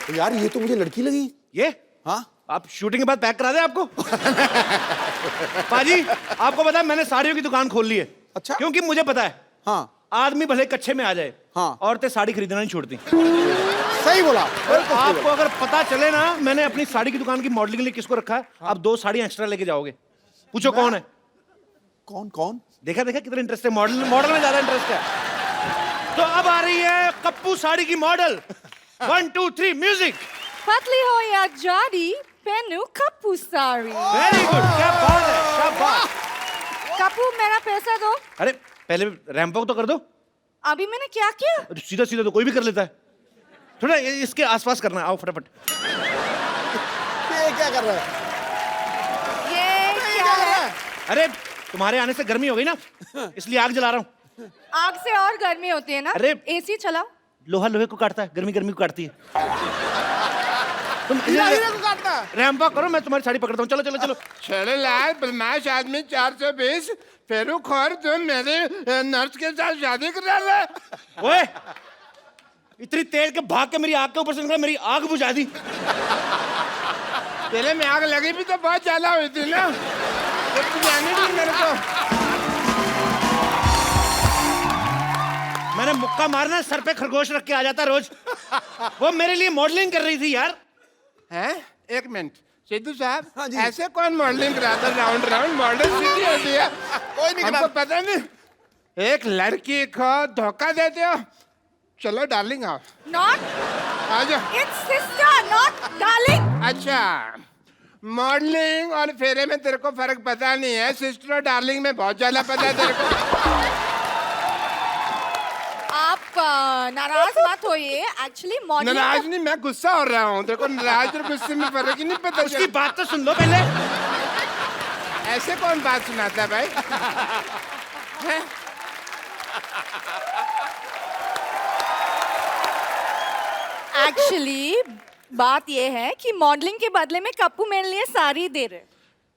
तो यार ये तो मुझे लड़की लगी। ये हाँ आप शूटिंग के बाद पैक करा दे आपको। पाजी आपको पता है मैंने साड़ियों की दुकान खोल ली है। अच्छा। क्योंकि मुझे पता है हाँ आदमी भले कच्चे में आ जाए, हाँ। औरतें साड़ी खरीदना नहीं छोड़ती। सही बोला। और आपको अगर पता चले ना मैंने अपनी साड़ी की दुकान की मॉडलिंग के लिए किसको रखा है, आप 2 साड़ी एक्स्ट्रा लेके जाओगे। पूछो कौन है? कौन कौन? देखा देखा कितना इंटरेस्ट है, मॉडल मॉडल में ज्यादा इंटरेस्ट है। तो अब आ रही है कप्पू साड़ी की मॉडल। 1 2 3 म्यूजिक। पतली हो या जाडी पहनू कप्पू साड़ी। वेरी गुड, क्या बात है, क्या बात। कप्पू मेरा पैसा दो। अरे पहले रैंप वॉक तो कर दो। अभी मैंने क्या किया? सीधा सीधा तो कोई भी कर लेता है, थोड़ा इसके आसपास करना है। आओ फटाफट। ये क्या कर रहा है? ये क्या है? अरे तुम्हारे आने से गर्मी हो गई ना, इसलिए आग जला रहा हूँ। आग से और गर्मी होती है ना। अरे एसी चलाओ। लोहा लोहे को काटता है, गर्मी गर्मी को काटती है। तुम हीरा को काटना है। रैंप वॉक करो, मैं तुम्हारी साड़ी पकड़ता हूँ। चलो चलो चलो। चले लाल बदमाश आदमी 420 फेरू खोर तुम मेरे नर्स के साथ शादी करा ले। ओए इतनी तेज के भाग के मेरी आग के ऊपर से निकला, मेरी आग बुझा दी। तेरे में आग लगी भी तो बहुत ज्यादा हुई थी ना, तो जाने दी मेरे को। मैंने मुक्का मारना सर पे खरगोश रख के आ जाता रोज। वो मेरे लिए मॉडलिंग कर रही थी यार। हैं? एक मिनट सिद्धू हाँ साहब, जी। ऐसे कौन मॉडलिंग कराता राउंड राउंड मॉडल सीधी होती है? कोई नहीं हमको पता नहीं। एक लड़की को धोखा देते हो। चलो डार्लिंग आओ, Not. आ जाओ। It's sister, not darling. अच्छा, मॉडलिंग और फेरे में तेरे को फर्क पता नहीं है, सिस्टर और डार्लिंग में बहुत ज्यादा पता है तेरे को। आप नाराज मत होइए। एक्चुअली मॉडलिंग नाराज नहीं, मैं गुस्सा हो रहा हूँ। तेरे को नाराज और गुस्से में फर्क ही नहीं पता। उसकी बात तो सुन लो पहले। ऐसे कौन बात सुनाता है भाई? हैं? एक्चुअली बात ये है कि मॉडलिंग के बदले में कप्पू मेरे लिए साड़ी दे रहे।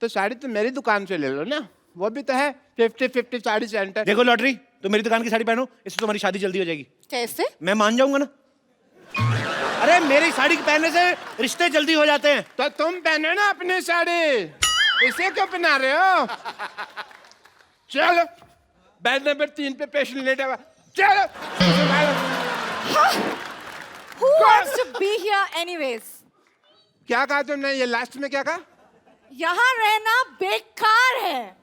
तो साड़ी तो मेरी दुकान से ले लो ना, वो भी तो है 50-50 साड़ी सेंटर। देखो लॉटरी, तो मेरी दुकान की साड़ी पहनो, इससे तुम्हारी शादी जल्दी हो जाएगी। कैसे? मैं मान जाऊंगा ना। अरे मेरी साड़ी के पहनने से रिश्ते जल्दी हो जाते हैं। तो तुम पहनो ना अपनी साड़ी, इसे क्यों पहना रहे हो? चलो बेड नंबर 3 पे पेशेंट लेटा हुआ, चलो। Who wants to be here anyways? क्या कहा तुमने? ये लास्ट में क्या कहा? यहाँ रहना बेकार है।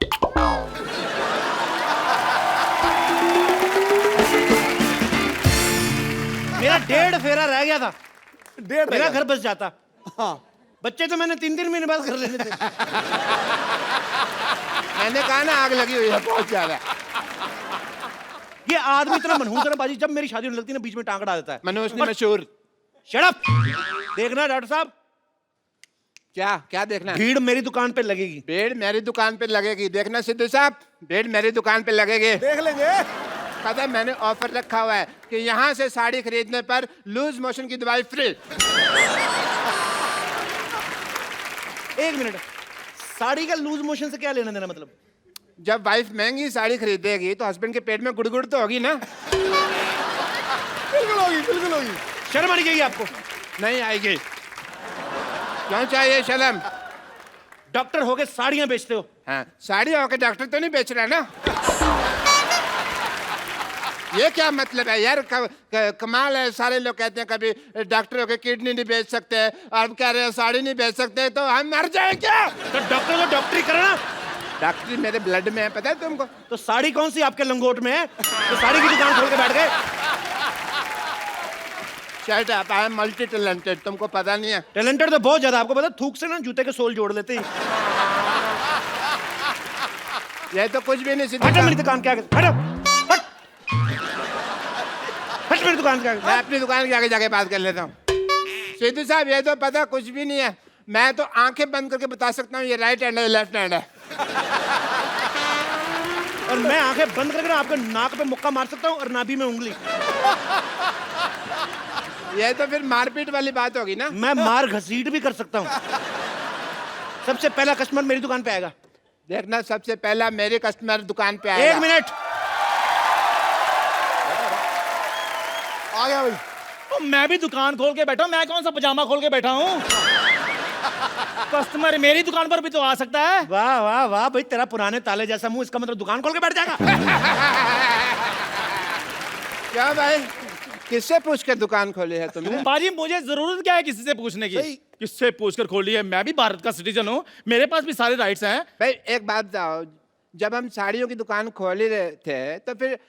मेरा 1.5 फेरा रह गया था, 1.5 मेरा घर बस जाता। हाँ बच्चे तो मैंने 3-3 महीने बाद कर लेने थे। मैंने कहा ना आग लगी हुई है बहुत ज्यादा। ये आदमी इतना मनहूस है ना बाजी, जब मेरी शादी होने लगती है ना बीच में टांग अड़ा देता है। मनोज ने मशहूर। Shut up. देखना डॉक्टर साहब, क्या क्या देखना है? भीड़ मेरी दुकान पे लगेगी। भीड़ मेरी दुकान पे लगेगी। देखना सिद्धू साहब, भीड़ मेरी दुकान पे लगेगी। देख लेंगे। पता है मैंने ऑफर रखा हुआ है कि यहाँ से साड़ी खरीदने पर लूज मोशन की दवाई फ्री। 1 मिनट, साड़ी का लूज मोशन से क्या लेना देना? मतलब जब वाइफ महंगी साड़ी खरीदेगी तो हस्बैंड के पेट में गुड़गुड़ तो होगी ना। बिल्कुल होगी, बिल्कुल होगी। शर्म आनी चाहिए आपको। नहीं आएगी। क्यों चाहिए शर्म? डॉक्टर होके साड़ियां बेचते हो। हाँ, साड़ी होकर डॉक्टर तो नहीं बेच रहा ना। ये क्या मतलब है यार? कमाल है। सारे लोग कहते हैं कभी डॉक्टर होकर किडनी नहीं बेच सकते, और कह रहे हैं साड़ी नहीं बेच सकते, तो हम मर जाए क्या? तो डॉक्टर को डॉक्टरी करना। डॉक्टरी मेरे ब्लड में है, पता है तुमको? तो साड़ी कौन सी आपके लंगोट में है तो साड़ी की दुकान खोल के बैठ गए? Shut up, I am multi talented, तुमको पता नहीं है। टैलेंटेड तो बहुत ज्यादा। आपको पता, थूक से ना जूते के सोल जोड़ लेते हैं। ये तो कुछ भी नहीं। सिद्धू हटो मेरी साहब, दुकान के आगे, हटो, हट, हट मेरी दुकान के आगे। मैं अपनी दुकान के आगे जाके बात कर लेता हूँ। सिद्धू साहब, ये तो पता कुछ भी नहीं है। मैं तो आंखें बंद करके बता सकता हूँ ये राइट हैंड है, लेफ्ट हैंड है। और मैं आंखें बंद करके ना आपके नाक पे मुक्का मार सकता हूँ और नाभि में उंगली। ये तो फिर मारपीट वाली बात होगी ना। मैं मार घसीट भी कर सकता हूँ। सबसे पहला कस्टमर मेरी दुकान पे आएगा। देखना, सबसे पहला मेरे कस्टमर दुकान पे आएगा। 1 मिनट। आ गया भाई। मैं भी दुकान खोल के बैठा हूँ, मैं कौन सा पजामा खोल के बैठा हूँ? कस्टमर मेरी दुकान पर भी तो आ सकता है। वाह वाह वाह भाई, तेरा पुराने ताले जैसा मुंह, इसका मतलब दुकान खोल के बैठ जाएगा। क्या भाई, किससे पूछ कर दुकान खोली है तुमने? बाजी मुझे जरूरत क्या है किसी से पूछने की? किससे पूछकर खोली है? मैं भी भारत का सिटीजन हूँ, मेरे पास भी सारे राइट्स हैं। भाई एक बात बताओ, जब हम साड़ियों की दुकान खोल रहे थे तो फिर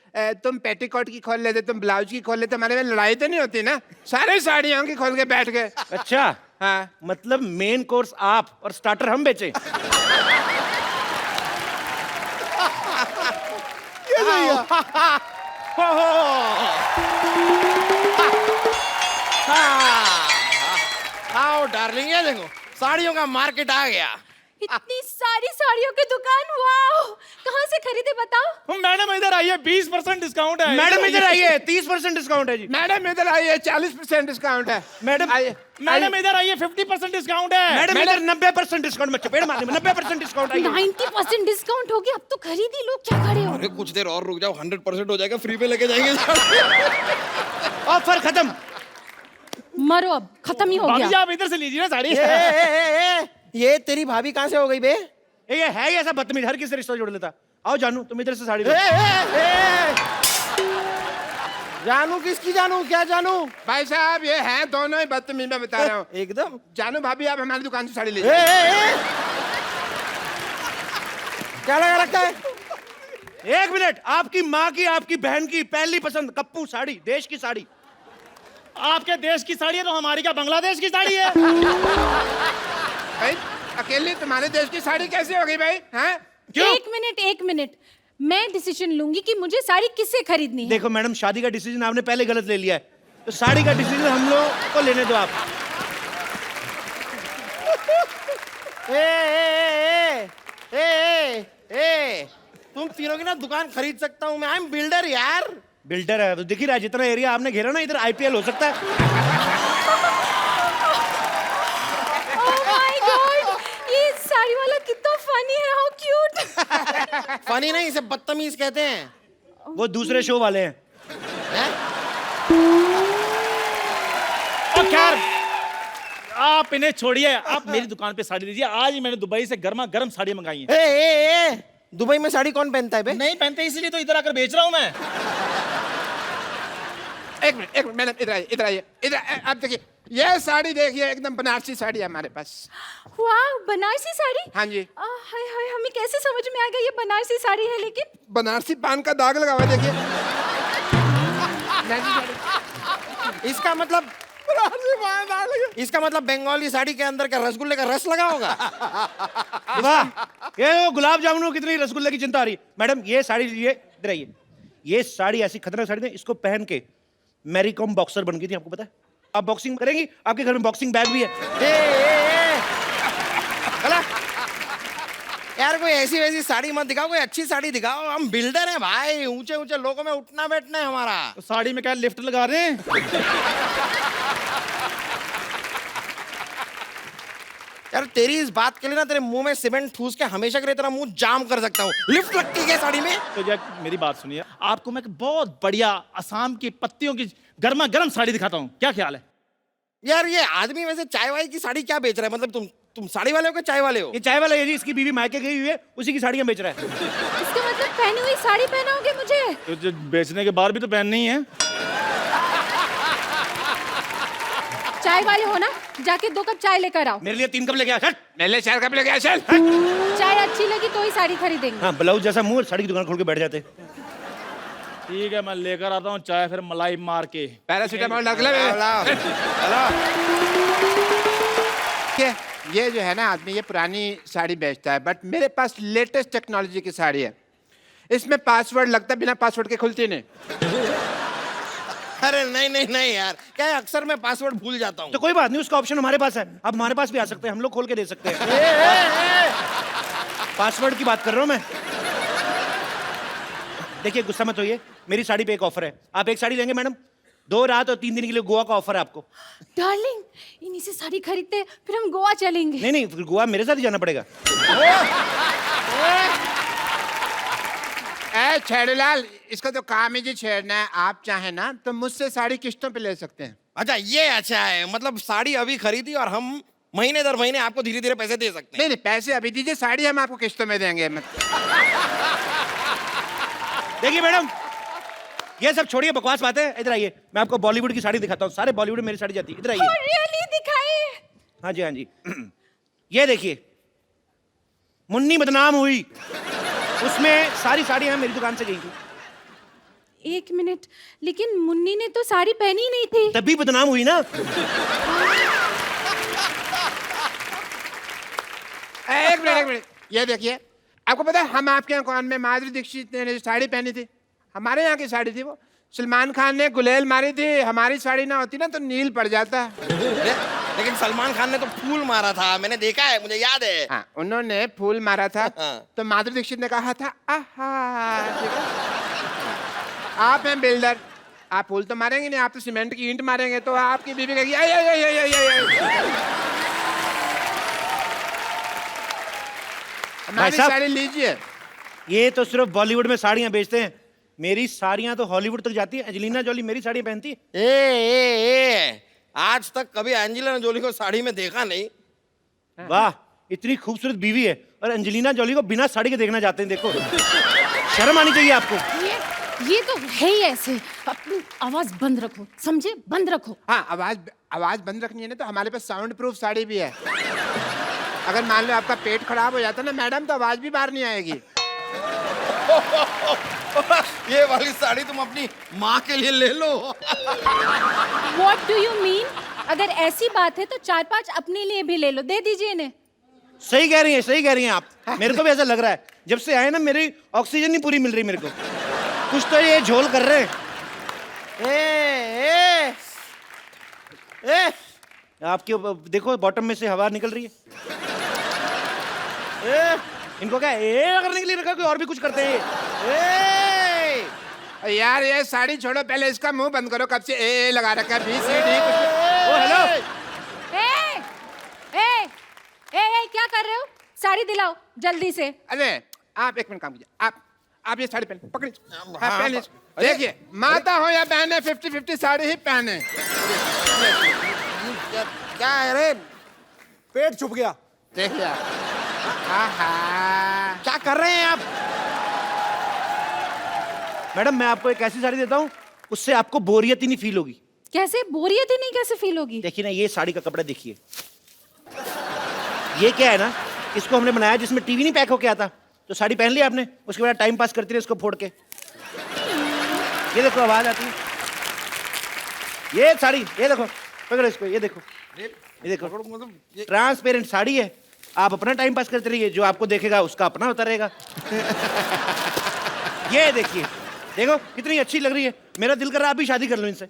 तुम पेटीकोट की खोल लेते, तुम ब्लाउज की खोल लेते, हमारे में लड़ाई तो नहीं होती ना? सारे साड़ियों की खोल के बैठ गए। अच्छा, हाँ, मतलब मेन कोर्स आप और स्टार्टर हम बेचे। ये सही है। आओ डार्लिंग, ये देखो साड़ियों का मार्केट आ गया। इतनी सारी साड़ियों की दुकान, वाओ! कहाँ से खरीदे बताओ? मैडम इधर आइए, 20% डिस्काउंट है। मैडम इधर आइए, 30% डिस्काउंट है जी। मैडम इधर आइए, 40% डिस्काउंट है। मैडम आइए, मैडम इधर आइए, 50% डिस्काउंट है। मैडम इधर 90% डिस्काउंट में चपेट मारने में 90% डिस्काउंट आइए। 90% डिस्काउंट हो गया, अब तो खरीद ही लो, क्या खड़े हो? अरे कुछ देर और रुक जाओ, 100% हो जाएगा, फ्री पे लेके जाएंगे। ऑफर खत्म। मरो, अब खत्म ही हो भाभी जी गया। आप इधर से लीजिए ना साड़ी। ये तेरी भाभी कहाँ से हो गई बे? ये है ही ऐसा बदतमीज, हर किसी से रिश्ता जोड़ लेता। आओ जानू, तुम इधर से साड़ी लो। जानू किसकी जानू, क्या जानू? भाई साहब ये हैं दोनों ही बदतमीज, मैं बता रहा हूँ। एकदम। जानू भाभी, आप हमारी दुकान से साड़ी लीजिए। क्या लगा रखा है? 1 मिनट, आपकी माँ की, आपकी बहन की पहली पसंद कप्पू साड़ी, देश की साड़ी। आपके देश की साड़ी है तो हमारी क्या बांग्लादेश की साड़ी है? भाई अकेले तुम्हारे देश की साड़ी कैसे हो गई भाई? हैं? एक मिनट, मैं डिसीजन लूंगी कि मुझे साड़ी किससे खरीदनी है। देखो मैडम, शादी का डिसीजन आपने पहले गलत ले लिया है, तो साड़ी का डिसीजन हम लोग को लेने दो आप। तुम तीनों की ना दुकान खरीद सकता हूँ मैं, आई एम बिल्डर यार। बिल्डर है तो दिख ही रहा है, जितना एरिया आपने घेरा ना, इधर आईपीएल हो सकता है। Oh my God! ये साड़ी वाला कितना फनी है, हाउ क्यूट। फनी नहीं, इसे बदतमीज कहते हैं। वो दूसरे शो वाले हैं। और खैर आप इन्हें छोड़िए, आप मेरी दुकान पे साड़ी लीजिए। आज ही मैंने दुबई से गर्मा गर्म साड़ी मंगाई है। दुबई में साड़ी कौन पहनता है बे? नहीं पहनते, इसीलिए तो इधर आकर बेच रहा हूँ मैं। एक मिनट मैडम, इधर आइए, इधर आइए, इधर आप देखिए, ये साड़ी देखिए, एकदम बनारसी साड़ी है हमारे पास। वाह, बनारसी साड़ी। हाँ जी। हाय हाय, हमें कैसे समझ में आ गया ये बनारसी साड़ी है? लेकिन बनारसी पान का दाग लगा हुआ है, देखिए। इसका मतलब बंगाली साड़ी के अंदर क्या रसगुल्ले का रस लगा होगा? वाह, ये वो गुलाब जामुन कितनी रसगुल्ले की चिंता आ रही। मैडम ये साड़ी लीजिए, इधर आइए। ये साड़ी ऐसी खतरनाक साड़ी है, इसको पहन के मैरी कॉम बॉक्सर बन गई थी, आपको पता है? आप बॉक्सिंग करेंगी, आपके घर में बॉक्सिंग बैग भी है। चला यार, कोई ऐसी वैसी साड़ी मत दिखाओ, कोई अच्छी साड़ी दिखाओ। हम बिल्डर हैं भाई, ऊंचे ऊंचे लोगों में उठना बैठना है हमारा। तो साड़ी में क्या लिफ्ट लगा रहे हैं? यार तेरी इस बात के लिए ना तेरे मुंह में सीमेंट ठूस के हमेशा के लिए तेरा मुंह जाम कर सकता हूँ। लिफ्ट लगती है साड़ी में? तो जब मेरी बात सुनिए, आपको मैं एक बहुत बढ़िया असम की पत्तियों की गर्मा गर्म साड़ी दिखाता हूँ, क्या ख्याल है? यार ये आदमी वैसे चाय वाय की साड़ी क्या बेच रहा है? मतलब तुम साड़ी वाले हो कि चाय वाले हो? ये चाय वाला है जी, इसकी बीवी मायके गई हुई है, उसी की साड़ियां बेच रहा है। इसका मतलब पहनी हुई साड़ी पहनाओगे मुझे? तो जो बेचने के बाद भी तो पहननी है। चाय वाले हो ना, जाके 2 कप चाय लेकर आओ। मेरे लिए 3 कप लेके आ। हट। मेरे लिए 4 कप लेके आ, चल। चाय अच्छी लगी तो ही साड़ी खरीदेंगे। हाँ, ब्लाउज जैसा मुंह, साड़ी की दुकान खोल के बैठ जाते। ठीक है, मैं लेकर आता हूँ चाय, फिर मलाई मार के। पैरासीटामोल डाल ले। ये जो है ना आदमी, ये पुरानी साड़ी बेचता है, बट मेरे पास लेटेस्ट टेक्नोलॉजी की साड़ी है। इसमें पासवर्ड लगता है, बिना पासवर्ड के खुलती नहीं। अरे नहीं यार, क्या है, अक्सर मैं पासवर्ड भूल जाता हूँ। तो कोई बात नहीं, उसका ऑप्शन हमारे पास है, आप हमारे पास भी आ सकते हैं, हम लोग खोल के दे सकते हैं। पासवर्ड की बात कर रहा हूँ मैं। देखिए गुस्सा मत होइए, मेरी साड़ी पे एक ऑफर है। आप एक साड़ी लेंगे मैडम, 2 रात और 3 दिन के लिए गोवा का ऑफर है आपको। डार्लिंग, इन्हीं से साड़ी खरीदते फिर हम गोवा चलेंगे। नहीं, फिर गोवा मेरे साथ ही जाना पड़ेगा। छेड़ूलाल, इसका तो काम ही जी छेड़ना है। आप चाहे ना तो मुझसे साड़ी किस्तों पे ले सकते हैं। अच्छा ये अच्छा है, मतलब साड़ी अभी खरीदी और हम महीने दर महीने आपको धीरे धीरे पैसे दे सकते हैं। नहीं नहीं, पैसे अभी दीजिए, साड़ी हम आपको किस्तों में देंगे। देखिए मैडम, ये सब छोड़िए, बकवास बातें। इधर आइए, मैं आपको बॉलीवुड की साड़ी दिखाता हूँ। सारे बॉलीवुड में मेरी साड़ी जाती है। इधर आइए। रियली दिखाइए। हाँ जी, हाँ जी। ये देखिए, मुन्नी बदनाम हुई, उसमें सारी साड़ियां मेरी दुकान से गई थी। एक मिनट, लेकिन मुन्नी ने तो साड़ी पहनी नहीं थी। तभी बदनाम हुई ना। एक मिनट, ये देखिए, आपको पता है हम आपके यहाँ कौन में माधुरी दीक्षित ने साड़ी पहनी थी, हमारे यहाँ की साड़ी थी वो। सलमान खान ने गुलेल मारी थी, हमारी साड़ी ना होती ना तो नील पड़ जाता। लेकिन सलमान खान ने तो फूल मारा था, मैंने देखा है, मुझे याद है। हाँ, उन्होंने फूल मारा था हाँ। तो माधुरी दीक्षित ने कहा था आहा, ठीक है? आप हैं बिल्डर, आप फूल तो मारेंगे नहीं, आप तो सीमेंट की ईंट मारेंगे, तो आपकी बीवी कहेगी आई आई आई आई आई आई। हमारी साहब, साड़ी लीजिए। ये तो सिर्फ बॉलीवुड में साड़ियां बेचते हैं, मेरी साड़ियां तो हॉलीवुड तक जाती है। एंजेलिना जोली मेरी साड़ियां पहनती है। ए, आज तक कभी एंजेलिना जोली को साड़ी में देखा नहीं। वाह, इतनी खूबसूरत बीवी है और एंजेलिना जोली को बिना साड़ी के देखना चाहते हैं। देखो, शर्म आनी चाहिए आपको। ये तो है ही ऐसे। अपनी आवाज बंद रखो, समझे? बंद रखो। हाँ, आवाज बंद रखनी है ना, तो हमारे पास साउंड प्रूफ साड़ी भी है। अगर मान लो आपका पेट खराब हो जाता ना मैडम, तो आवाज भी बाहर नहीं आएगी। ये वाली साड़ी तुम अपनी माँ के लिए ले लो। What do you mean? अगर ऐसी बात है तो 4-5 अपने लिए भी ले लो, दे दीजिए इन्हें। सही कह रही हैं, सही कह रही हैं आप। मेरे को भी ऐसा लग रहा है, जब से आए ना मेरी ऑक्सीजन नहीं पूरी मिल रही मेरे को। कुछ तो ये झोल कर रहे हैं। आपके देखो बॉटम में से हवा निकल रही है। इनको क्या करने के लिए रखा, कोई और भी कुछ करते हैं। यार ये साड़ी छोड़ो, पहले इसका मुंह बंद करो। कब से ए लगा रखा है, BCD ओ हेलो, ए, क्या कर रहे हो? साड़ी दिलाओ जल्दी से। अरे आप एक मिनट काम कीजिए, आप ये साड़ी पहन पकड़िए। हाँ, पहन लीजिए। देखिए, माता हो या बहने, 50-50 साड़ी ही पहने। क्या है रे, पेट छुप गया। देखिए क्या कर रहे हैं आप? मैडम मैं आपको एक ऐसी साड़ी देता हूँ, उससे आपको बोरियत ही नहीं फील होगी। कैसे बोरियत ही नहीं कैसे फील होगी? देखिए ना, ये साड़ी का कपड़ा देखिए। ये क्या है ना, इसको हमने बनाया जिसमें टीवी नहीं पैक होके आता। तो साड़ी पहन ली आपने, उसके बाद टाइम पास करती रहे इसको फोड़ के। ये देखो आवाज आती है। ये साड़ी, ये देखो, पकड़ो इसको, ये देखो, ये देखो, ट्रांसपेरेंट साड़ी है। आप अपना टाइम पास करते रहिए, जो आपको देखेगा उसका अपना होता रहेगा। ये देखिए, देखो कितनी अच्छी लग रही है। मेरा दिल कर रहा है अभी शादी कर लो इनसे।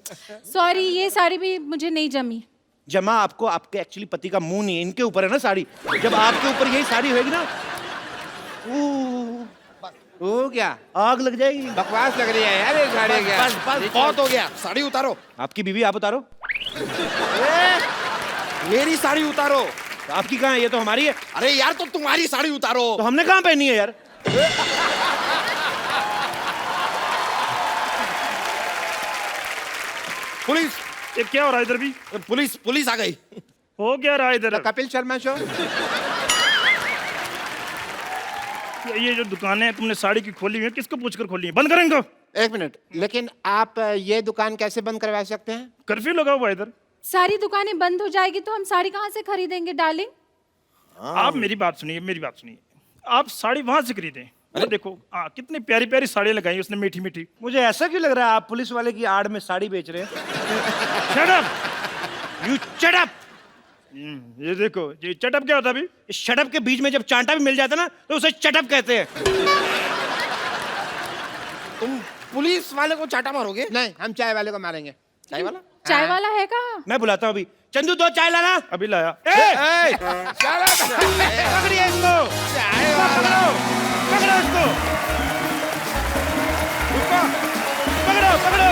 सॉरी, ये साड़ी भी मुझे नहीं जमी। जमा आपको आपके एक्चुअली पति का मुंह नहीं है, इनके ऊपर है ना साड़ी। जब आपके ऊपर यही साड़ी होगी ना, वो क्या आग लग जाएगी। बकवास लग रही है यार ये साड़ी। क्या बस बहुत हो गया, साड़ी उतारो। आपकी बीवी आप उतारो। मेरी साड़ी उतारो। तो आपकी कहाँ है? ये तो हमारी है। अरे यार, तो तुम्हारी साड़ी उतारो। तो हमने कहाँ पहनी है यार? पुलिस, ये क्या हो रहा है इधर भी? पुलिस आ गई। हो क्या रहा है इधर? कपिल शर्मा शो। ये जो दुकानें हैं तुमने साड़ी की खोली हुई है, किसको पूछकर खोली है? बंद करें इनको। एक मिनट, लेकिन आप ये दुकान कैसे बंद करवा सकते हैं? कर्फ्यू लगा हुआ है इधर। सारी दुकानें बंद हो जाएगी तो हम साड़ी कहाँ से खरीदेंगे डार्लिंग? आप मेरी बात सुनिए, मेरी बात सुनिए। आप साड़ी वहां से खरीदें। अरे देखो, कितनी प्यारी प्यारी साड़ी लगाई उसने, मीठी मीठी। मुझे ऐसा क्यों लग रहा है आप पुलिस वाले की आड़ में साड़ी बेच रहे हैं? Shut up, you shut up. ये देखो, ये चटअप क्या होता है अभी? इस शटअप के बीच में जब चांटा भी मिल जाता ना तो उसे चटअप कहते हैं। तुम पुलिस वाले को चाटा मारोगे? नहीं, हम चाय वाले को मारेंगे। चाय वाला? चाय वाला है कहाँ? मैं बुलाता हूँ अभी। चंदू 2 चाय लाना। अभी लाया। पकड़िए इसको, पकड़ो इसको, पकड़ो पकड़ो,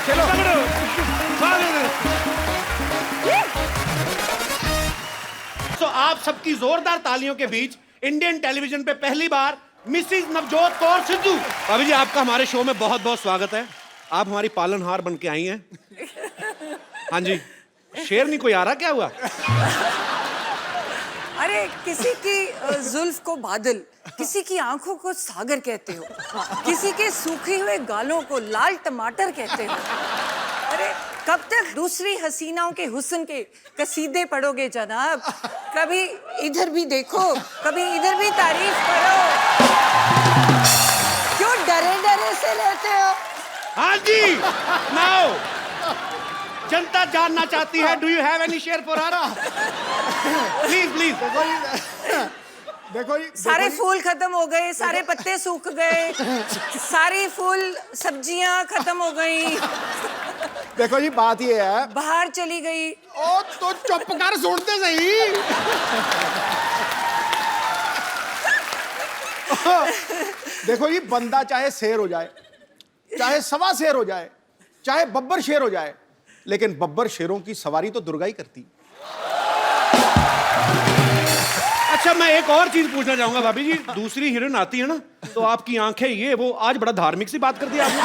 चलो पकड़ो। तो आप सबकी जोरदार तालियों के बीच इंडियन टेलीविजन पे पहली बार मिसिज नवजोत कौर सिद्धू। भाभी जी, आपका हमारे शो में बहुत बहुत स्वागत है। आप हमारी पालनहार बन के आई हैं। हाँ जी, शेर नहीं कोई आ रहा, क्या हुआ? अरे किसी की जुल्फ को बादल, किसी की आंखों को सागर कहते हो, किसी के सूखे हुए गालों को लाल टमाटर कहते हो। अरे कब तक दूसरी हसीनाओं के हुस्न के कसीदे पढ़ोगे जनाब? कभी इधर भी देखो, कभी इधर भी तारीफ करो। क्यों डरे डरे से रहते हो? हाँ जी, नाउ जनता जानना चाहती है, do you have any share for her? Please please. देखो जी, सारे फूल खत्म हो गए, सारे पत्ते सूख गए, सारी फूल सब्जियां खत्म हो गई, देखो जी, बात ये है। बाहर चली गई। ओ तो चुप कर, सुनते सही। देखो जी, बंदा चाहे शेर हो जाए, चाहे सवा शेर हो जाए, चाहे बब्बर शेर हो जाए, लेकिन बब्बर शेरों की सवारी तो दुर्गा ही करती। अच्छा, मैं एक और चीज पूछना चाहूंगा भाभी जी, दूसरी हीरोइन आती है ना तो आपकी आंखें ये वो, आज बड़ा धार्मिक सी बात कर दी आपने।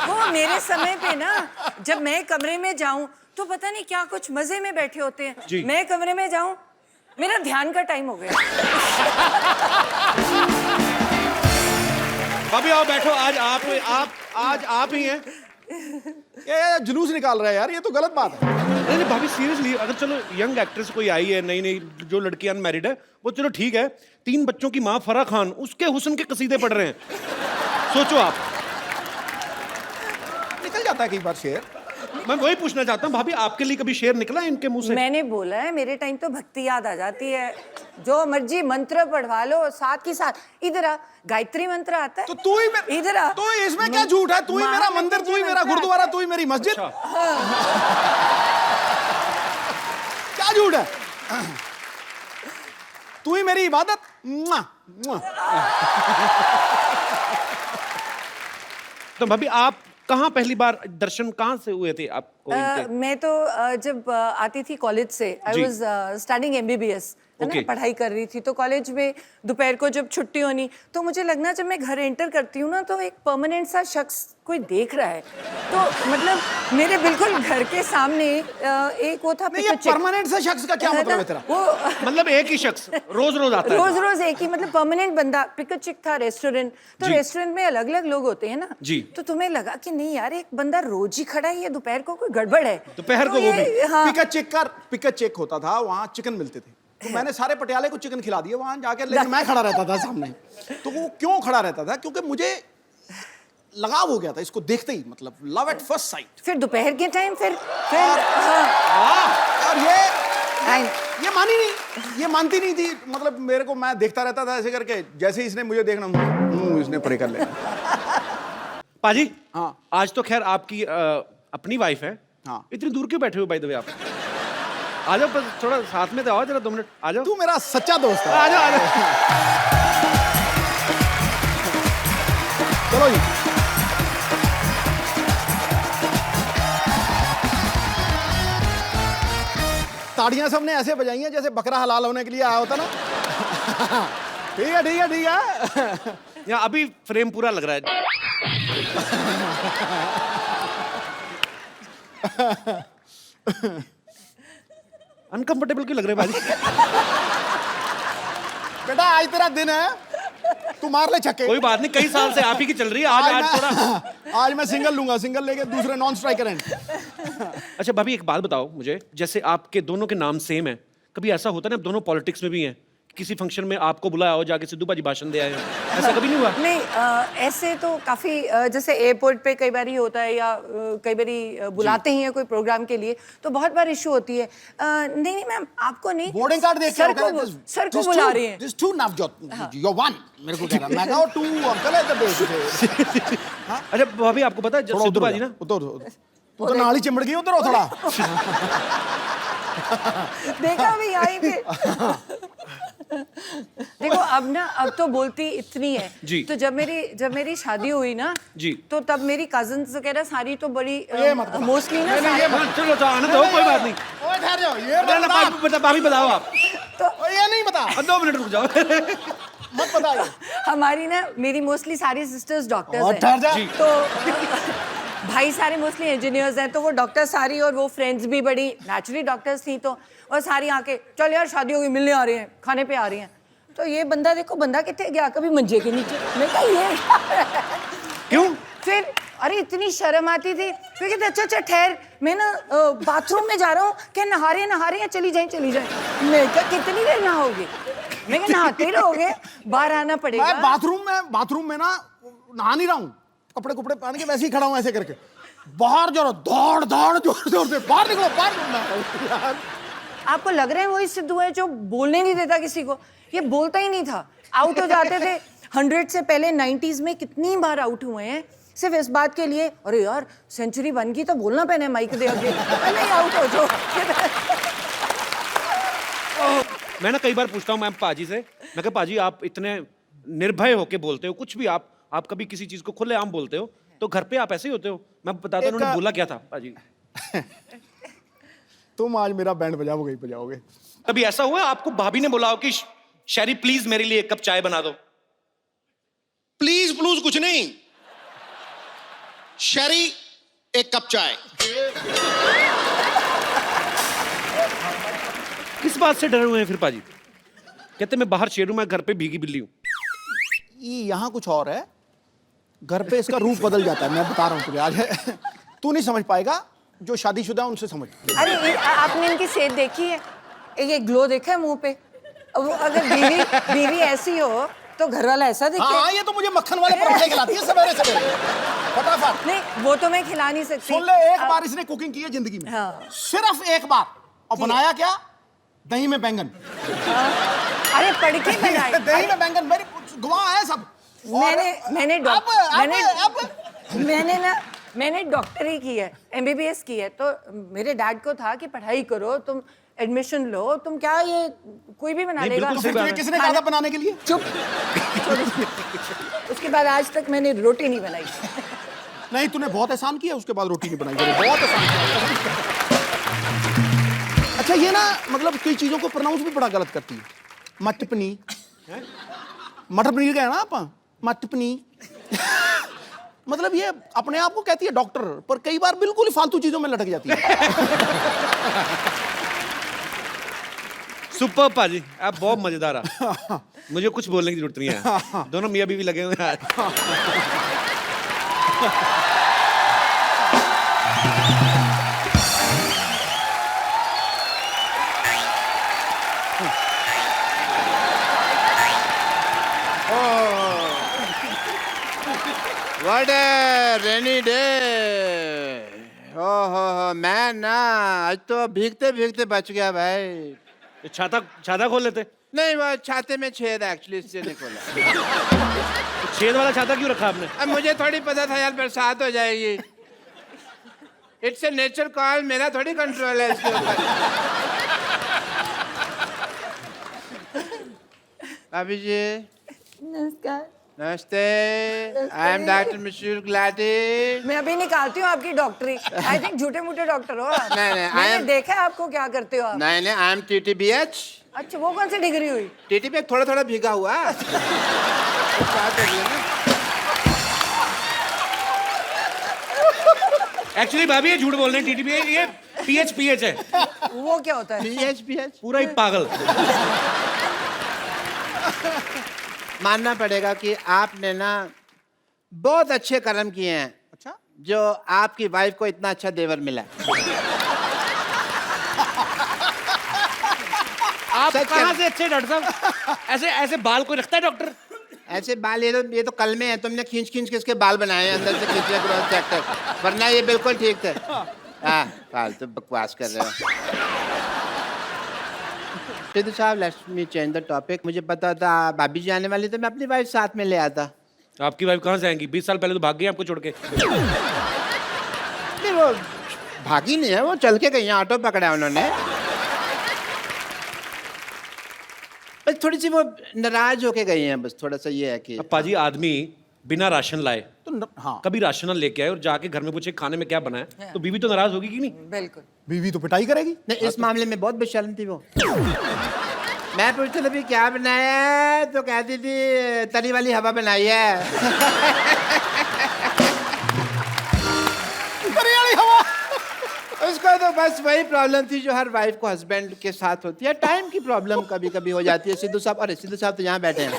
वो मेरे समय पे ना, जब मैं कमरे में जाऊं तो पता नहीं क्या कुछ मजे में बैठे होते हैं। जी। मैं कमरे में जाऊं, मेरा ध्यान का टाइम हो गया। भाभी आओ बैठो, आज आप ही हैं। ये जुलूस निकाल रहा है यार, ये तो गलत बात है। नहीं भाभी सीरियसली, अगर चलो यंग एक्ट्रेस कोई आई है, नई नई जो लड़की अनमैरिड है, वो चलो ठीक है, 3 बच्चों की माँ फराह खान उसके हुस्न के कसीदे पढ़ रहे हैं, सोचो आप। निकल जाता है कई बार शेर। मैं वही पूछना चाहता हूँ भाभी, आपके लिए कभी शेर निकला है इनके मुंह से? मैंने बोला है, मेरे टाइम तो भक्ति याद आ जाती है। जो मर्जी मंत्र पढ़वा लो, साथ के साथ इधर आ, गायत्री मंत्र आता है। तो तू ही इधर आ। तो इसमें क्या झूठ है? तू ही मेरा मंदिर, तू ही मेरा गुरुद्वारा, तू ही मेरी मस्जिद। क्या झूठ है? तू ही मेरी इबादत। मुआ, मुआ। तो भाभी आप कहाँ पहली बार दर्शन कहाँ से हुए थे आपको इनके? मैं तो जब आती थी कॉलेज से, आई वाज स्टडीइंग एमबीबीएस, है ना, Okay. पढ़ाई कर रही थी। तो कॉलेज में दोपहर को जब छुट्टी होनी तो मुझे लगना, जब मैं घर एंटर करती हूँ ना, तो एक परमानेंट सा शख्स कोई देख रहा है। तो मतलब मेरे बिल्कुल घर के सामने एक वो था, नहीं, ये परमानेंट से शख्स का क्या मतलब है तेरा? वो मतलब एक ही शख्स रोज रोज आता है? रोज रोज एक ही, मतलब परमानेंट बंदा। पिक अ चिक था रेस्टोरेंट, तो जी। रेस्टोरेंट में अलग अलग लोग होते हैं ना जी। तो तुम्हें लगा कि नहीं यार, एक बंदा रोज ही खड़ा है, ये दोपहर को कोई गड़बड़ है। दोपहर तो को वो ये- भी? हाँ। पिका चेक होता था, वहां चिकन मिलते थे, तो मैंने सारे पटियाले को चिकन खिला दिए वहां जाके, लेकिन मैं खड़ा रहता था सामने। तो वो क्यों खड़ा रहता था? क्योंकि मुझे लगाव हो गया था इसको देखते ही, मतलब लव एट फर्स्ट साइट। फिर दोपहर के टाइम फिर और ये मानी नहीं, ये मानती नहीं थी, मतलब मेरे को, मैं देखता रहता था ऐसे करके, जैसे ही इसने मुझे देखना, इसने परे कर लिया। पाजी, हाँ। आज तो खैर आपकी अपनी वाइफ है। हाँ। इतनी दूर क्यों बैठे हो बाय द वे आप? आ जाओ, बस थोड़ा साथ में तो आओ, जरा 2 मिनट आ जाओ। तू मेरा सच्चा दोस्त है। आ जाओ आ जाओ। चलो जी। ताड़ियां सबने ऐसे बजाई हैं जैसे बकरा हलाल होने के लिए आया होता ना। ठीक है ठीक है ठीक है। यहाँ अभी फ्रेम पूरा लग रहा है। अनकंफर्टेबल क्यों लग रहे हैं भाजी? बेटा आज तेरा दिन है, तू मार ले छक्के। कोई बात नहीं, कई साल से आप ही की चल रही है। आज थोड़ा आज मैं सिंगल लूंगा, सिंगल लेके दूसरे नॉन स्ट्राइकर हैं। अच्छा भाभी, एक बात बताओ मुझे, जैसे आपके दोनों के नाम सेम है, कभी ऐसा होता है ना, आप दोनों पॉलिटिक्स में भी हैं, किसी फंक्शन में आपको बुलाया हो, जाके सिद्धू बाजी भाषण दे आए हो, ऐसा कभी नहीं हुआ? नहीं, ऐसे तो काफी, जैसे एयरपोर्ट पे कई बार ही होता है, या कई बार बुलाते ही हैं कोई प्रोग्राम के लिए, तो बहुत बार इशू होती है। नहीं नहीं मैम, आपको नहीं, बोर्डिंग कार्ड देख सर को बुला रही हैं। This to Navjot, you one, मेरे को कह रहा, मैं कहा टू अंकल है द बेस। अच्छा भाभी, आपको पता है सिद्धू बाजी ना, उधर तू तो नाली चिमड़ गई, उधर हो थोड़ा। देखा भी यहीं पे। देखो अब तो बोलती इतनी है जी। तो जब मेरी शादी हुई ना जी, तो तब मेरी कजिन्स वगैरह सारी तो बड़ी मोस्टली ना चलो तो आने दो, कोई बात नहीं। ओए ठहर जाओ, ये भाभी बताओ आप। तो ये नहीं बता, 2 मिनट रुक जाओ। मत बताइए। हमारी ना, मेरी मोस्टली सारी सिस्टर्स डॉक्टर्स और ठहर जा। तो भाई सारे मोस्टली इंजीनियर्स हैं, तो वो डॉक्टर सारी और वो फ्रेंड्स भी बड़ी नेचुरली डॉक्टर्स थी, तो और सारी आके चल यार शादी होगी, मिलने आ रही हैं, खाने पे आ रही हैं। तो ये बंदा देखो, बंदा कितने गया, कभी मंजे के नीचे। मैं कहा ये क्यों? फिर अरे इतनी शर्म आती थी, फिर कहते अच्छा अच्छा ठहर, मैं ना बाथरूम में जा रहा हूँ, क्या नहा रहे हैं, चली जाए। मैं कहा कितनी देर नहाओगे? मैं कहा नहाते ही रहोगे, बाहर आना पड़ेगा। मैं बाथरूम में ना नहा नहीं रहा हूँ, कपड़े पहन के वैसे ही खड़ा हूँ ऐसे करके, बाहर जो दौड़ जोर से बाहर निकलो यार। आपको लग रहा है वही सिद्धू है जो बोलने नहीं देता किसी को? ये बोलता ही नहीं था, आउट हो जाते थे। 100 से पहले 90s में कितनी बार आउट हुए हैं सिर्फ इस बात के लिए, अरे यार सेंचुरी बन गई तो बोलना पहने माइक दे आगे, नहीं आउट हो जाओ। मैं ना कई बार पूछता हूँ मैम पाजी से, मैं कहा पाजी आप इतने निर्भय होके बोलते हो, कुछ भी आप कभी किसी चीज को खुलेआम बोलते हो, तो घर पे आप ऐसे ही होते हो? मैं बताता हूँ उन्होंने बोला क्या था पाजी। तुम आज मेरा बैंड बजाओगे। कभी ऐसा हुआ आपको भाभी ने बोला हो कि शैरी प्लीज मेरे लिए 1 कप चाय बना दो? प्लीज कुछ नहीं, शरी 1 कप चाय। किस बात से डरे हुए हैं फिर पाजी? कहते मैं बाहर शेर हूं, मैं घर पे भीगी बिल्ली हूं। यहाँ कुछ और है, घर पे इसका रूप बदल जाता है, मैं बता रहा हूँ तुझे आज। तू नहीं समझ पाएगा, जो शादीशुदा उनसे समझ। अरे आपने इनकी सेहत देखी है? ये ग्लो देखा है मुंह पे? अब अगर बीवी ऐसी हो तो घर वाला ऐसा दिखे? हाँ, ये तो मुझे मक्खन वाले पराठे खिलाती है सवेरे फटाफट। नहीं वो तो मैं खिला नहीं सकती। सुन ले, एक बार इसने कुकिंग की है जिंदगी में, हाँ। सिर्फ एक बार, और बनाया क्या? दही में बैंगन। अरे पढ़ के बनाई। दही में बैंगन, मेरी गवाह है सब। मैंने डॉक्टरी की है, MBBS की है, तो मेरे डैड को था कि पढ़ाई करो, तुम एडमिशन लो, तुम क्या ये कोई भी बना लेगा। तो फिर तुझे किसने कहा था बनाने के लिए? चुप। उसके बाद आज तक मैंने रोटी नहीं बनाई। नहीं, तूने बहुत एहसान किया, उसके बाद रोटी नहीं बनाई, बहुत एहसान किया। अच्छा, ये ना मतलब कई चीजों को प्रोनाउंस भी बड़ा गलत करती है। मटर पनीर गया ना आप, मटर पनीर। मतलब ये अपने आप को कहती है डॉक्टर, पर कई बार बिल्कुल ही फालतू चीजों में लटक जाती है। सुपर पाजी, आप बहुत मजेदार है। मुझे कुछ बोलने की जरूरत नहीं है, दोनों मियां बीवी लगे हुए हैं। What a rainy day! हो, मैं ना आज तो भीगते भीगते बच गया भाई। छाता खोल लेते। नहीं, वो छाते में छेद है एक्चुअली, इससे नहीं खोला। छेद वाला छाता क्यों रखा आपने? अब मुझे थोड़ी पता था यार बरसात हो जाएगी। इट्स ए नेचर कॉल, मेरा थोड़ी कंट्रोल है इसके ऊपर। भाभी जी नमस्कार। नमस्ते, आई एम डॉक्टर मशहूर गुलाटी। मैं अभी निकालती हूँ आपकी डॉक्टरी। आई थिंक झूठे मूठे डॉक्टर हो आप। नहीं, मैंने देखा है आपको क्या करते हो आप। नहीं, आई एम TTBH। अच्छा, वो कौन सी डिग्री हुई? TTBH थोड़ा भीगा हुआ। एक्चुअली भाभी ये झूठ बोल रहे हैं, TTB ये PH है। वो क्या होता है? PH पूरा ही पागल। मानना पड़ेगा कि आपने ना बहुत अच्छे कर्म किए हैं। अच्छा, जो आपकी वाइफ को इतना अच्छा देवर मिला। आप कहाँ से अच्छे डॉक्टर साहब? ऐसे बाल कोई रखता है डॉक्टर? ऐसे बाल ये तो कल में है, तुमने खींच के इसके बाल बनाए हैं अंदर से, खींच ग्रोथ सेक्टर, वरना ये बिल्कुल ठीक थे। हाँ, फालतू बकवास कर रहे हो। सिद्धू साहब, let's me change the topic. मुझे पता था भाभी जी आने वाली, तो मैं अपनी वाइफ साथ में ले आता। आपकी वाइफ कहाँ से आएंगी? 20 साल पहले तो भाग गई आपको छोड़ के। नहीं, वो भागी नहीं है, वो चल के गई, ऑटो पकड़ा उन्होंने। बस थोड़ी सी वो नाराज होके गई हैं, बस थोड़ा सा ये है कि अब पाजी आदमी बिना राशन लाए तो हाँ, कभी राशन लेके आए और जाके घर में पूछे खाने में क्या बना है, तो बीवी तो नाराज होगी कि नहीं? बिल्कुल। बीवी तो पिटाई करेगी। नहीं, इस मामले में बहुत बेशर्म थी वो। मैं पूछता था भी क्या बनाया है, तो कहती थी तरी वाली हवा बनाई है। तो बस वही प्रॉब्लम थी जो हर वाइफ को हस्बैंड के साथ होती है, टाइम की प्रॉब्लम कभी कभी हो जाती है। सिद्धू साहब, अरे सिद्धू साहब तो यहाँ बैठे हैं।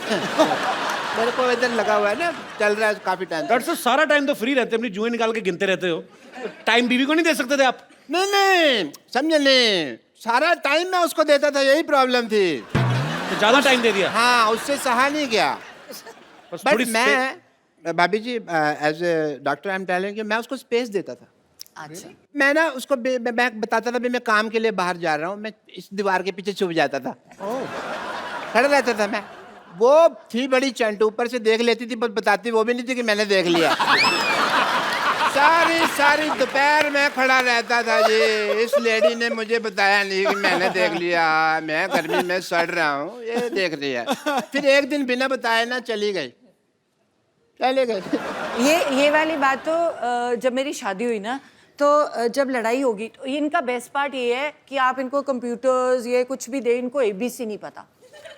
मेरे को इधर लगा हुआ है ना, चल रहा है काफी टाइम। डॉक्टर साहब सारा टाइम तो फ्री रहते, अपनी जुएं निकाल के गिनते रहते हो, टाइम बीवी को नहीं दे सकते थे आप? नहीं समझे नहीं, सारा टाइम मैं उसको देता था, यही प्रॉब्लम थी। तो ज्यादा टाइम दे दिया? हाँ, उससे सहा नहीं गया। बस बट थोड़ी मैं भाभी जी as a doctor I am telling you, मैं उसको स्पेस देता था। अच्छा मैं ना उसको मैं बताता था भी मैं काम के लिए बाहर जा रहा हूँ, मैं इस दीवार के पीछे छुप जाता था, खड़ा रहता था मैं। वो थी बड़ी चंट, ऊपर से देख लेती थी, बस बताती वो भी नहीं थी कि मैंने देख लिया। सारी दोपहर में खड़ा रहता था जी। इस लेडी ने मुझे बताया नहीं कि मैंने देख लिया, मैं गर्मी में सड़ रहा हूँ, ये देख रही है। फिर एक दिन बिना बताए ना चली गई। ये वाली बात तो जब मेरी शादी हुई ना, तो जब लड़ाई होगी तो इनका बेस्ट पार्ट ये है कि आप इनको कंप्यूटर्स ये कुछ भी दे, इनको ABC नहीं पता।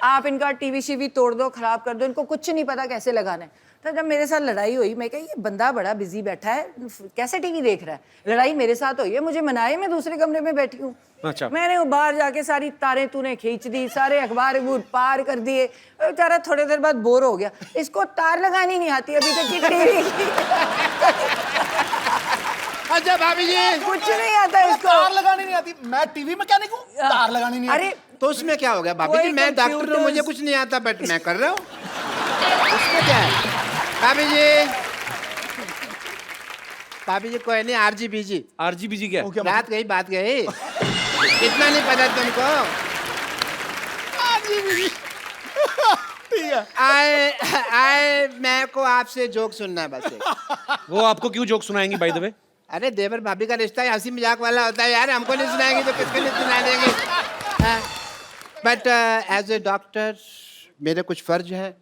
आप इनका टीवी शीवी तोड़ दो, खराब कर दो, इनको कुछ नहीं पता कैसे लगाना है। तो जब मेरे साथ लड़ाई हुई, मैं कहा ये बंदा बड़ा बिजी बैठा है, कैसे टीवी देख रहा है। लड़ाई मेरे साथ हुई है, मुझे मनाए, मैं दूसरे कमरे में बैठी हूँ। अच्छा। मैंने वो बाहर जाके सारी तारें तूने खींच दी, सारे अखबार पार कर दिए। बेचारा थोड़ी देर बाद बोर हो गया, इसको तार लगानी नहीं आती अभी तक की टीवी की। अच्छा भाभी जी, कुछ नहीं आता इसको, तार लगानी नहीं आती। मैं टीवी मैकेनिक हूँ, तार लगानी नहीं आती। अरे तो उसमें क्या हो गया भाभी जी? कोई मैं डॉक्टर हूँ, computers- मुझे कुछ नहीं आता, बट मैं कर रहा हूँ, उसमें क्या है? भाभी जी कोई नहीं, RGBG क्या? रात गई बात गई, इतना नहीं पता तुमको। ठीक है। आए मैं को आपसे जोक सुनना है बस एक। वो आपको क्यों जोक सुनाएंगी बाय द वे? अरे देवर भाभी का रिश्ता हंसी मजाक वाला होता है यार, हमको नहीं सुनाएंगे तो किसको नहीं सुना देंगे। बट एज ए डॉक्टर मेरे कुछ फर्ज हैं,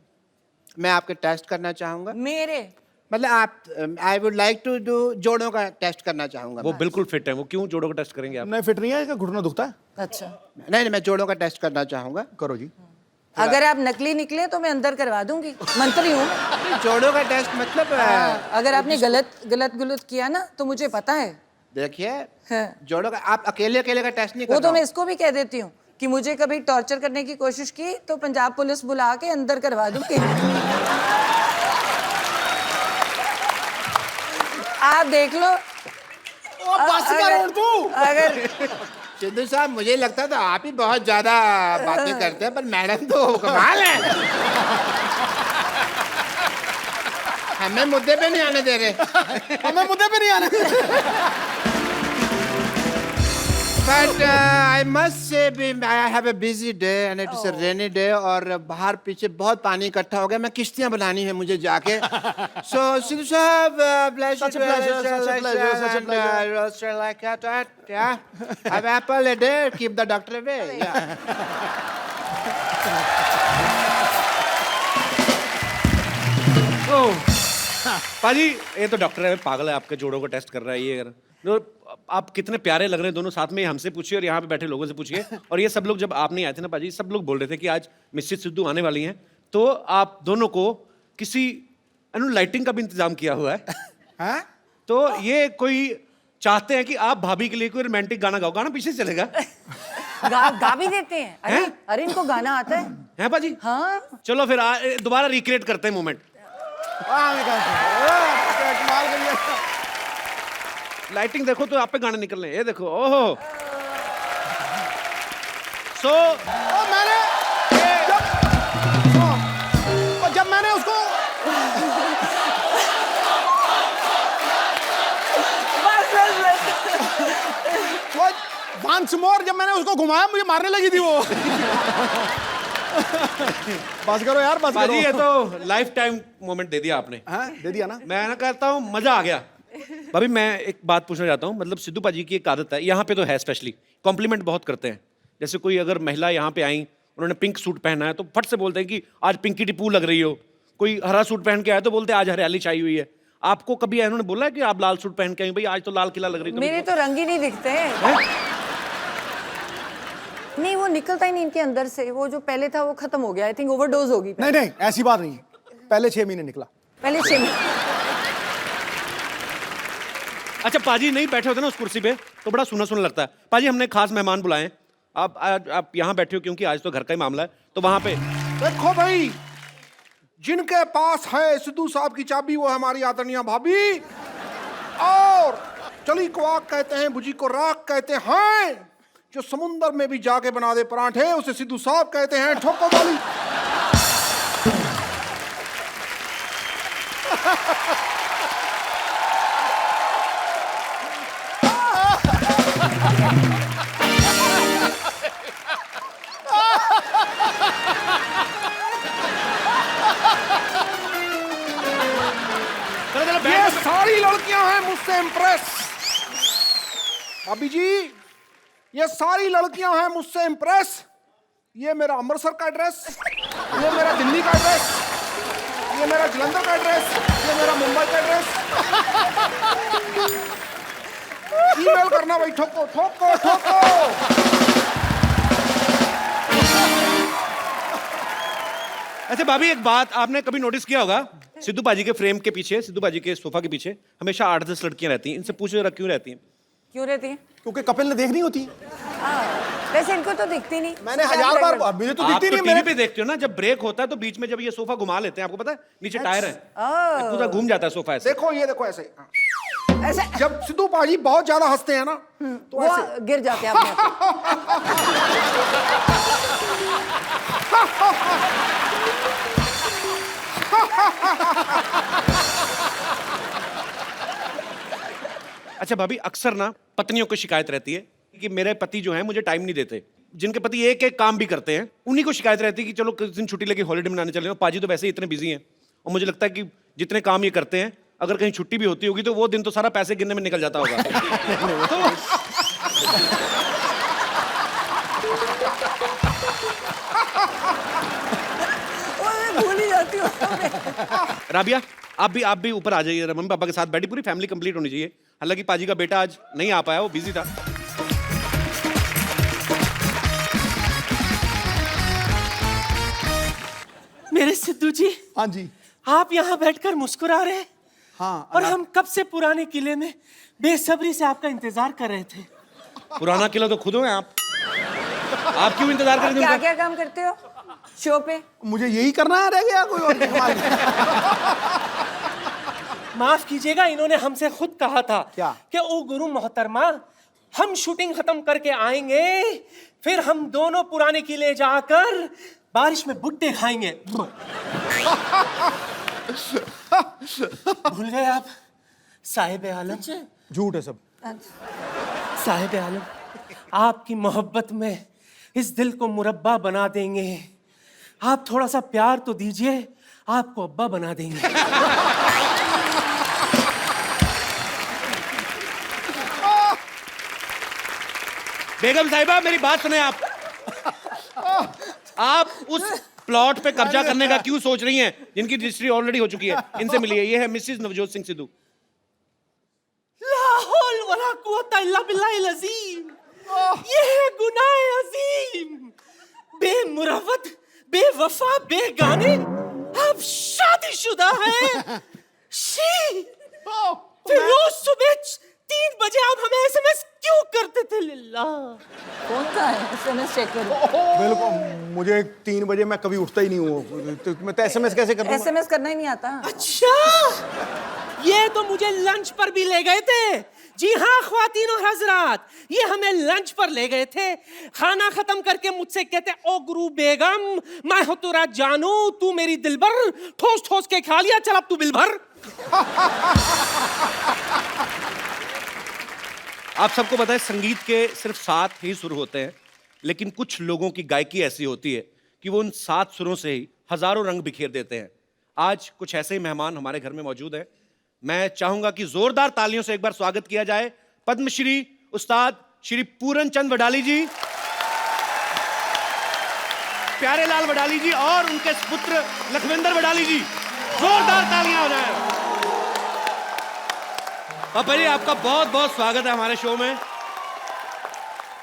मैं आपके टेस्ट करना चाहूँगा। मेरे मतलब आप I would like to do जोड़ों का टेस्ट करना चाहूँगा। वो बिल्कुल फिट है, वो क्यों जोड़ों का टेस्ट करेंगे आप? नहीं फिट नहीं है, इसका घुटना दुखता है। अच्छा, नहीं मैं जोड़ों का टेस्ट करना चाहूँगा। करो जी। अगर आप नकली निकले तो मैं अंदर करवा दूंगी, मंत्री हूँ। जोड़ों का टेस्ट मतलब अगर आपने गलत किया ना तो मुझे पता है। देखिए हाँ। जोड़ों का आप अकेले का टेस्ट नहीं वो कर तो रहा मैं हूँ। इसको भी कह देती हूँ कि मुझे कभी टॉर्चर करने की कोशिश की तो पंजाब पुलिस बुला के अंदर करवा दूंगी। आप देख लो। अगर सिद्धू साहब मुझे लगता था आप ही बहुत ज्यादा बातें करते हैं, पर मैडम तो कमाल है, हमें मुद्दे पे नहीं आने दे रहे। हमें मुद्दे पे नहीं आने। But I must say I have a busy day and it is a rainy day, और बाहर पीछे बहुत पानी इकट्ठा हो गया, मैं किश्तियां बनानी है मुझे जाके। सो सिद्धू साहब Such a pleasure, such a pleasure, such a pleasure. like that, yeah. Have apple a day, keep the doctor away. Yeah. पाजी ये तो डॉक्टर है, पागल है, आपके जोड़ों का टेस्ट कर रहा है ये। अगर तो आप कितने प्यारे लग रहे हैं दोनों साथ में, हमसे पूछिए और यहाँ पे बैठे लोगों से पूछिए। और ये सब लोग जब आप नहीं आए थे ना पाजी, सब लोग बोल रहे थे कि आज मिसेस सिद्धू आने वाली हैं, तो आप दोनों को किसी लाइटिंग का भी इंतजाम किया हुआ है। हैं? तो ये कोई चाहते हैं कि आप भाभी के लिए कोई रोमांटिक गाना गाओ, गाना पीछे से चलेगा। गा भी देते हैं। अरे अरे इनको गाना आता है। हैं पाजी? हाँ चलो फिर दोबारा रिक्रिएट करते हैं मोमेंट। कमाल कर लिया। लाइटिंग देखो तो आप पे गाने निकल रहे हैं, ये देखो। ओहो सो मैंने जब मैंने उसको वंस मोर जब मैंने उसको घुमाया मुझे मारने लगी थी वो। बस करो यार, बस करो। पाजी ये तो लाइफ टाइम मोमेंट दे दिया आपने। हाँ दे दिया ना। मैं ना कहता हूँ मजा आ गया। भाभी मैं एक बात पूछना चाहता हूँ, मतलब सिद्धू पाजी की एक आदत है, यहाँ पे तो है स्पेशली, कॉम्प्लीमेंट बहुत करते हैं। जैसे कोई अगर महिला यहाँ पे आई, उन्होंने पिंक सूट पहना है तो फट से बोलते हैं कि आज पिंकी टिप्पू लग रही हो। कोई हरा सूट पहन के आए तो बोलते हैं आज हरियाली छाई हुई है। आपको कभी उन्होंने बोला है कि आप लाल सूट पहन के आई, भाई आज तो लाल किला लग रही है? मेरे तो रंग ही नहीं दिखते हैं। नहीं वो निकलता ही नहीं इनके अंदर से, वो जो पहले था वो खत्म हो गया। आई थिंक ओवरडोज होगी। नहीं नहीं ऐसी बात नहीं है, पहले 6 महीने निकला। पहले 6 महीने। अच्छा पाजी नहीं बैठे होते ना उस कुर्सी पे, तो बड़ा सुना सुना लगता है। पाजी हमने खास मेहमान बुलाए हैं, आप यहाँ बैठे हो क्योंकि आज तो घर का ही मामला है, तो वहां पे देखो भाई, जिनके पास है सिद्धू साहब की चाबी वो है हमारी आदरणीय भाभी, और चली को आग कहते हैं, भुजी को राख कहते हैं, जो समुंदर में भी जाके बना दे पराठे उसे सिद्धू साहब कहते हैं। ठोको वाली ये सारी लड़कियां हैं मुझसे इम्प्रेस। भाभी जी, ये सारी लड़कियां हैं मुझसे इम्प्रेस। ये मेरा अमृतसर का एड्रेस, ये मेरा दिल्ली का एड्रेस, ये मेरा जलंधर का एड्रेस, ये मेरा मुंबई का एड्रेस। ईमेल करना भाई, ठोको ठोको ठोको। अच्छा भाभी, एक बात आपने कभी नोटिस किया होगा, सिद्धू बाजी के फ्रेम के पीछे, सिद्धू बाजी के सोफा के पीछे हमेशा 8-10 लड़कियां रहती हैं। इनसे पूछो जरा क्यों रहती हैं? क्यों रहती है? क्योंकि कपिल ने देखनी होती है। वैसे इनको तो दिखती नहीं। मैंने 1000 बार, मुझे तो आप दिखती तो नहीं। टीवी पे देखते हो ना, जब ब्रेक होता है तो बीच में जब ये सोफा घुमा लेते हैं, आपको पता है नीचे टायर है, पूरा घूम जाता है सोफा ऐसे। देखो ये देखो ऐसे ऐसे जब सिद्धू बाजी बहुत ज्यादा हंसते हैं ना तो वो ऐसे गिर जाते हैं अपने आप। अच्छा भाभी, अक्सर ना पत्नियों को शिकायत रहती है कि मेरे पति जो है मुझे टाइम नहीं देते। जिनके पति एक एक काम भी करते हैं उन्हीं को शिकायत रहती है कि चलो किस दिन छुट्टी लेके हॉलीडे मनाने चले। पाजी तो वैसे ही इतने बिजी हैं, और मुझे लगता है कि जितने काम ये करते हैं, अगर कहीं छुट्टी भी होती होगी तो वो दिन तो सारा पैसे गिनने में निकल जाता होगा। भूल ही जाती हूँ। राबिया, आप भी ऊपर आ जाइए, मम्मी पापा के साथ बैठी, पूरी फैमिली कंप्लीट होनी चाहिए। हालांकि पाजी का बेटा आज नहीं आ पाया, वो बिजी था। मेरे सिद्धू जी, हाँ जी। आप यहाँ बैठकर मुस्कुरा रहे हैं। हाँ, और हम कब से पुराने किले में बेसब्री से आपका इंतजार कर रहे थे। पुराना किला तो खुद हो हैं आप क्यों इंतजार कर रहे थे क्या उनका? क्या काम करते हो शो पे? मुझे यही करना है, रह गया कोई और कमाल नहीं। माफ कीजिएगा, इन्होंने हमसे खुद कहा था क्या? कि ओ गुरु मोहतरमा, हम शूटिंग खत्म करके आएंगे, फिर हम दोनों पुराने किले जाकर बारिश में भुट्टे खाएंगे। भूल गए आप साहिब आलम? झूठ है सब। साहिब आलम, आपकी मोहब्बत में इस दिल को मुरब्बा बना देंगे। आप थोड़ा सा प्यार तो दीजिए, आपको अब्बा बना देंगे। बेगम साहिबा, मेरी बात सुने आप उस प्लॉट पे कब्जा करने का क्यों सोच रही हैं जिनकी रजिस्ट्री ऑलरेडी हो चुकी है? इनसे मिलिए, ये है मिसेस नवजोत सिंह सिद्धू। ला हौल वला कुव्वता इल्ला बिल्लाहिल अज़ीम। ये है गुनाह अजीम। बेमुरवत, बेवफा, बेगाने, आप शादीशुदा हैं। शी, फिर रोज सुबह 3 बजे आप हमें एसएमएस क्यों करते थे? लिल्ला, कौन का है एसएमएस चेक करो। बिल्कुल, मुझे 3 बजे मैं कभी उठता ही नहीं हूँ, तो मैं तो एसएमएस कैसे कर दूंगा? एसएमएस करना ही नहीं आता। अच्छा, ये तो मुझे लंच पर भी ले गए थे। जी हाँ ख्वातीन और हजरात, ये हमें लंच पर ले गए थे। खाना खत्म करके मुझसे कहते, ओ गुरु बेगम, मैं हो तेरा जानू, तू मेरी दिलबर, ठोस ठोस के खा लिया, चल अब तू बिल भर। आप सबको पता है संगीत के सिर्फ 7 ही सुर होते हैं, लेकिन कुछ लोगों की गायकी ऐसी होती है कि वो उन 7 सुरों से ही हजारों रंग बिखेर देते हैं। आज कुछ ऐसे ही मेहमान हमारे घर में मौजूद हैं। मैं चाहूंगा कि जोरदार तालियों से एक बार स्वागत किया जाए पद्मश्री उस्ताद श्री पूरन चंद वडाली जी, प्यारे लाल वडाली जी और उनके पुत्र लखविंदर वडाली जी। जोरदार तालियां हो जाए। पापा जी, आपका बहुत बहुत स्वागत है हमारे शो में।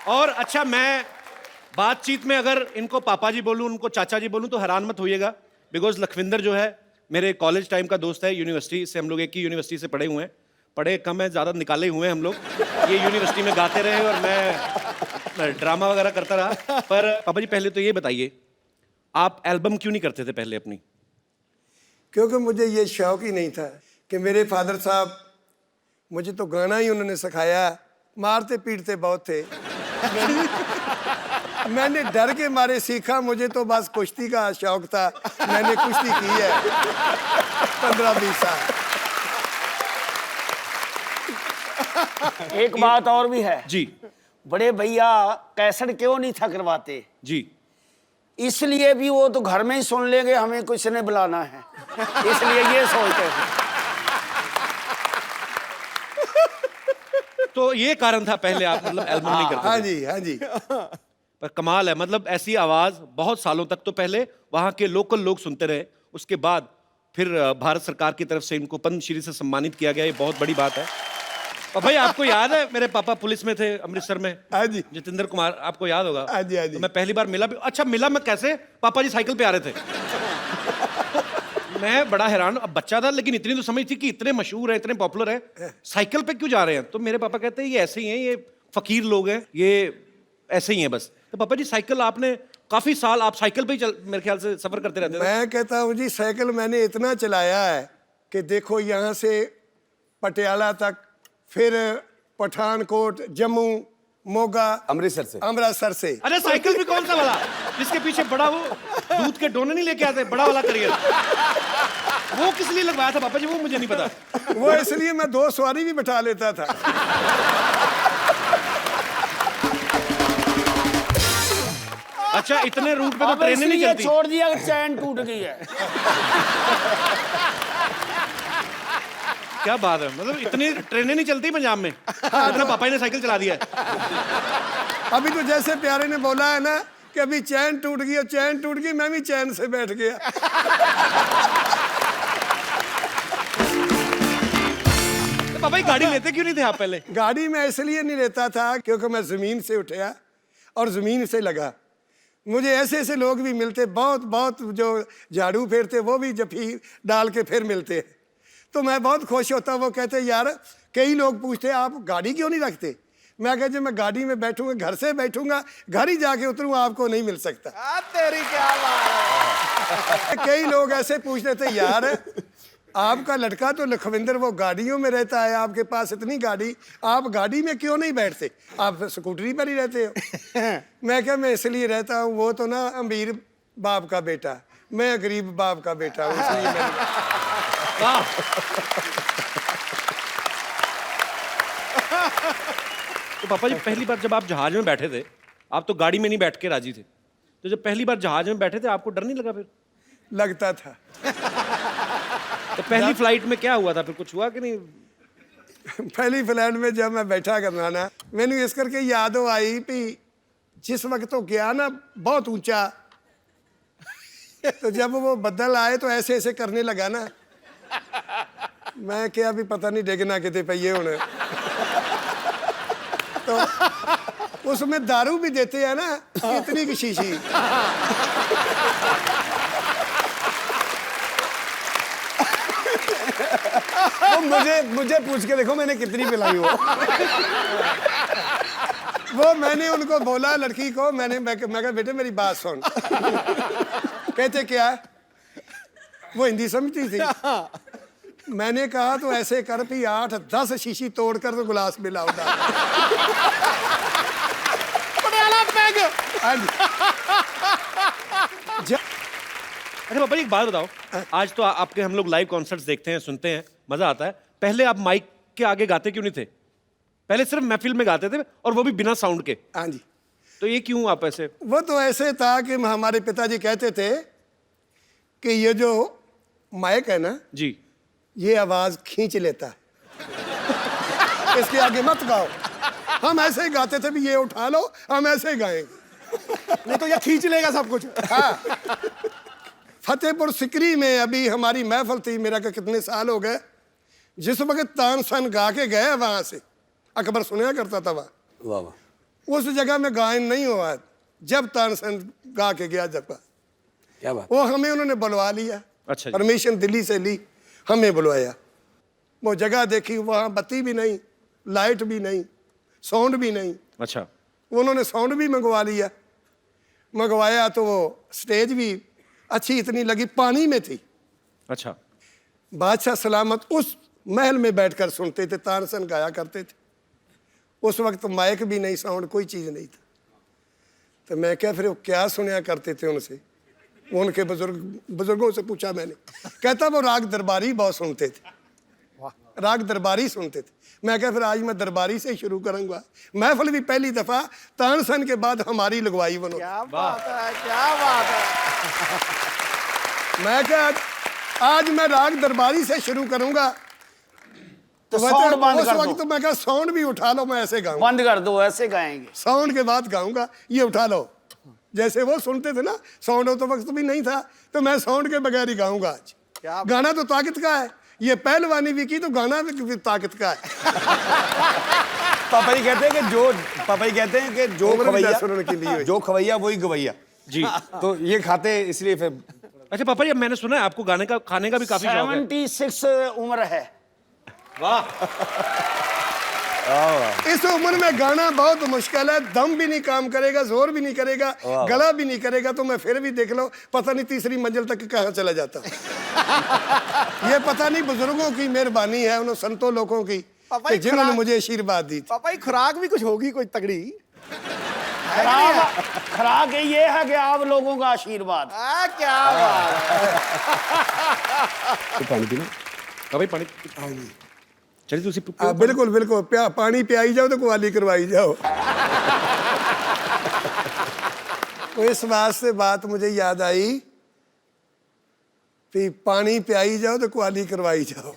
और अच्छा, मैं बातचीत में अगर इनको पापा जी बोलूं, उनको चाचा जी बोलूं तो हैरान मत होइएगा, बिकॉज लखविंदर जो है मेरे कॉलेज टाइम का दोस्त है, यूनिवर्सिटी से, हम लोग एक ही यूनिवर्सिटी से पढ़े हुए हैं। पढ़े कम है, ज़्यादा निकाले हुए हैं हम लोग। ये यूनिवर्सिटी में गाते रहे और मैं ड्रामा वगैरह करता रहा। पर पापा जी पहले तो ये बताइए, आप एल्बम क्यों नहीं करते थे पहले अपनी? क्योंकि मुझे ये शौक ही नहीं था कि मेरे फादर साहब, मुझे तो गाना ही उन्होंने सिखाया, मारते पीटते बहुत थे। मैंने डर के मारे सीखा, मुझे तो बस कुश्ती का शौक था, मैंने कुश्ती की है 15-20 साल। एक बात और भी है जी बड़े भैया, कैसेट क्यों नहीं था करवाते? जी, इसलिए भी वो तो घर में ही सुन लेंगे, हमें किसी ने बुलाना है, इसलिए ये सोचते थे। तो ये कारण था पहले आप मतलब एल्बम नहीं करते हाँ थे। जी, हाँ जी। पर कमाल है, मतलब ऐसी आवाज बहुत सालों तक तो पहले वहां के लोकल लोग सुनते रहे, उसके बाद फिर भारत सरकार की तरफ से इनको पद्मश्री से सम्मानित किया गया, ये बहुत बड़ी बात है। और भाई आपको याद है मेरे पापा पुलिस में थे अमृतसर में? हाँ जी, जितेंद्र कुमार, आपको याद होगा? हाँ जी, हाँ जी। तो मैं पहली बार मिला भी। अच्छा, मिला मैं कैसे? पापा जी साइकिल पे आ रहे थे। तो मैं बड़ा हैरान, अब बच्चा था लेकिन इतनी तो समझ थी कि इतने मशहूर है, इतने पॉपुलर है, साइकिल पे क्यों जा रहे हैं? तो मेरे पापा कहते हैं ये ऐसे ही हैं, ये फकीर लोग हैं, ये ऐसे ही हैं बस। तो पापा जी साइकिल आपने काफी साल आप साइकिल पे ही मेरे ख्याल से सफर करते रहते थे। मैं कहता हूँ जी, साइकिल मैंने इतना चलाया है कि देखो यहाँ से पटियाला तक, फिर पठानकोट, जम्मू, मोगा, अमृतसर से। अरे साइकिल भी कौन सा वाला जिसके पीछे बड़ा वो दूध के डोने नहीं लेके आते, बड़ा वाला करियर, वो किस लिए लगवाया था पापा जी? वो मुझे नहीं पता। वो इसलिए मैं 2 सवारी भी बैठा लेता था। अच्छा, इतने रूट पे तो ट्रेनें नहीं चलती। छोड़ दिया, चैन टूट गई है। क्या बात है, मतलब इतनी ट्रेनें नहीं चलती पंजाब में, इतना पापा जी ने साइकिल चला दिया है। अभी तो जैसे प्यारे ने बोला है ना कि अभी चैन टूट गई, और चैन टूट गई, मैं भी चैन से बैठ गया। तो पापा जी गाड़ी लेते क्यों नहीं थे आप पहले? गाड़ी में इसलिए नहीं लेता था क्योंकि मैं जमीन से उठा और जमीन से लगा। मुझे ऐसे ऐसे लोग भी मिलते, बहुत बहुत जो झाड़ू फेरते, वो भी जफी डाल के फिर मिलते हैं, तो मैं बहुत खुश होता। वो कहते यार, कई लोग पूछते आप गाड़ी क्यों नहीं रखते? मैं कहता जब मैं गाड़ी में बैठूंगा, घर से बैठूंगा, घर ही जाके उतरूंगा, आपको नहीं मिल सकता। तेरी क्या बात है। कई लोग ऐसे पूछते थे यार, आपका लड़का तो लखविंदर वो गाड़ियों में रहता है, आपके पास इतनी गाड़ी, आप गाड़ी में क्यों नहीं बैठते? आप स्कूटरी पर ही रहते हो। मैं क्या, मैं इसलिए रहता हूँ, वो तो ना अमीर बाप का बेटा, मैं गरीब बाप का बेटा हूँ, इसलिए मैं। तो पापा जी पहली बार जब आप जहाज में बैठे थे, आप तो गाड़ी में नहीं बैठ के राजी थे, तो जब पहली बार जहाज में बैठे थे आपको डर नहीं लगा? फिर लगता था। तो पहली फ्लाइट में क्या हुआ था, फिर कुछ हुआ कि नहीं? पहली फ्लाइट में जब मैं बैठा करना ना, मैंने इस करके याद आई भी जिस वक्त तो गया ना बहुत ऊंचा, तो जब वो बदल आए तो ऐसे ऐसे करने लगा ना, मैं क्या भी पता नहीं डिगना कितने पहिए होने। तो उसमें दारू भी देते हैं ना, इतनी की शीशी। वो मुझे पूछ के देखो मैंने कितनी पिलाई वो मैंने उनको बोला, लड़की को मैं कहा बेटे मेरी बात सुन। कहते क्या? वो हिंदी समझती थी। मैंने कहा तो ऐसे कर भी 8-10 शीशी तोड़कर तो गिलास में लाओ। अच्छा पापा जी एक बात बताओ, आज तो आपके हम लोग लाइव कॉन्सर्ट्स देखते हैं, सुनते हैं, मजा आता है, पहले आप माइक के आगे गाते क्यों नहीं थे? पहले सिर्फ महफिल में गाते थे, और वो भी बिना साउंड के। हाँ जी। तो ये क्यों आप ऐसे? वो तो ऐसे था कि हमारे पिताजी कहते थे कि ये जो माइक है ना जी, ये आवाज खींच लेता है, इसके आगे मत गाओ। हम ऐसे ही गाते थे भी ये उठा लो, हम ऐसे ही गाएंगे, नहीं तो ये खींच लेगा सब कुछ। हाँ। फतेहपुर सिकरी में अभी हमारी महफिल थी, मेरा का कितने साल हो गए, जिस वक्त तानसन गा के गए वहां से, अकबर सुना करता था वहाँ, वाह वाह, उस जगह में गायन नहीं हुआ जब तानसन गा के गया। जब क्या बात। वो हमें उन्होंने बुलवा लिया, अच्छा जी। परमिशन दिल्ली से ली, हमें बुलवाया। वो जगह देखी, वहाँ बत्ती भी नहीं, लाइट भी नहीं, साउंड भी नहीं। अच्छा। उन्होंने साउंड भी मंगवा लिया। मंगवाया तो वो स्टेज भी अच्छी इतनी लगी, पानी में थी। अच्छा। बादशाह सलामत उस महल में बैठकर सुनते थे, तानसेन गाया करते थे। उस वक्त माइक भी नहीं, साउंड कोई चीज़ नहीं था। तो मैं क्या फिर वो क्या सुनया करते थे उनसे? उनके बुजुर्गों से पूछा मैंने। कहता वो राग दरबारी बहुत सुनते थे, राग दरबारी सुनते थे। मैं क्या फिर आज मैं दरबारी से शुरू करूंगा। महफिल भी पहली दफा तानसेन के बाद हमारी लगवाई उन्होंने। क्या बात है, क्या बात है। मैं क्या आज मैं राग दरबारी से शुरू करूंगा। तो साउंड बंद उस कर वक्त दो। मैं क्या साउंड भी उठा लो, मैं ऐसे गाऊंगा। बंद कर दो, ऐसे गाएंगे। साउंड के बाद गाऊंगा, ये उठा लो। जैसे वो सुनते थे ना, साउंड तो वक्त भी नहीं था, तो मैं साउंड के बगैर ही गाऊंगा आज। गाना तो ताकत का है, ये पहलवानी भी की तो गाना भी ताकत का है। पापा जी कहते हैं कि जो खवैया जो खवैया वही गवैया जी। तो ये खाते इसलिए फिर। अच्छा पापा जी, मैंने सुना है आपको खाने का भी काफी शौक है। 76 उम्र है। वाह। इस उम्र में गाना बहुत मुश्किल है, दम भी नहीं काम करेगा, जोर भी नहीं करेगा, गला भी नहीं करेगा। तो मैं फिर भी देख लो, पता नहीं तीसरी मंजिल तक कहाँ चला जाता। ये पता नहीं बुजुर्गों की मेहरबानी है, उन संतों लोगों की कि जिन्होंने मुझे आशीर्वाद दी। पापा जी खुराक भी कुछ होगी कोई तगड़ी। खराक ये है कि आप लोगों का आशीर्वाद। क्या बात है। पानी पीना भाई, पानी चलिए तुसी बिल्कुल बिल्कुल, पानी पियाई जाओ तो कुआली करवाई जाओ। तो इस वास्ते बात मुझे याद आई कि पानी पियाई जाओ तो कुआली करवाई जाओ।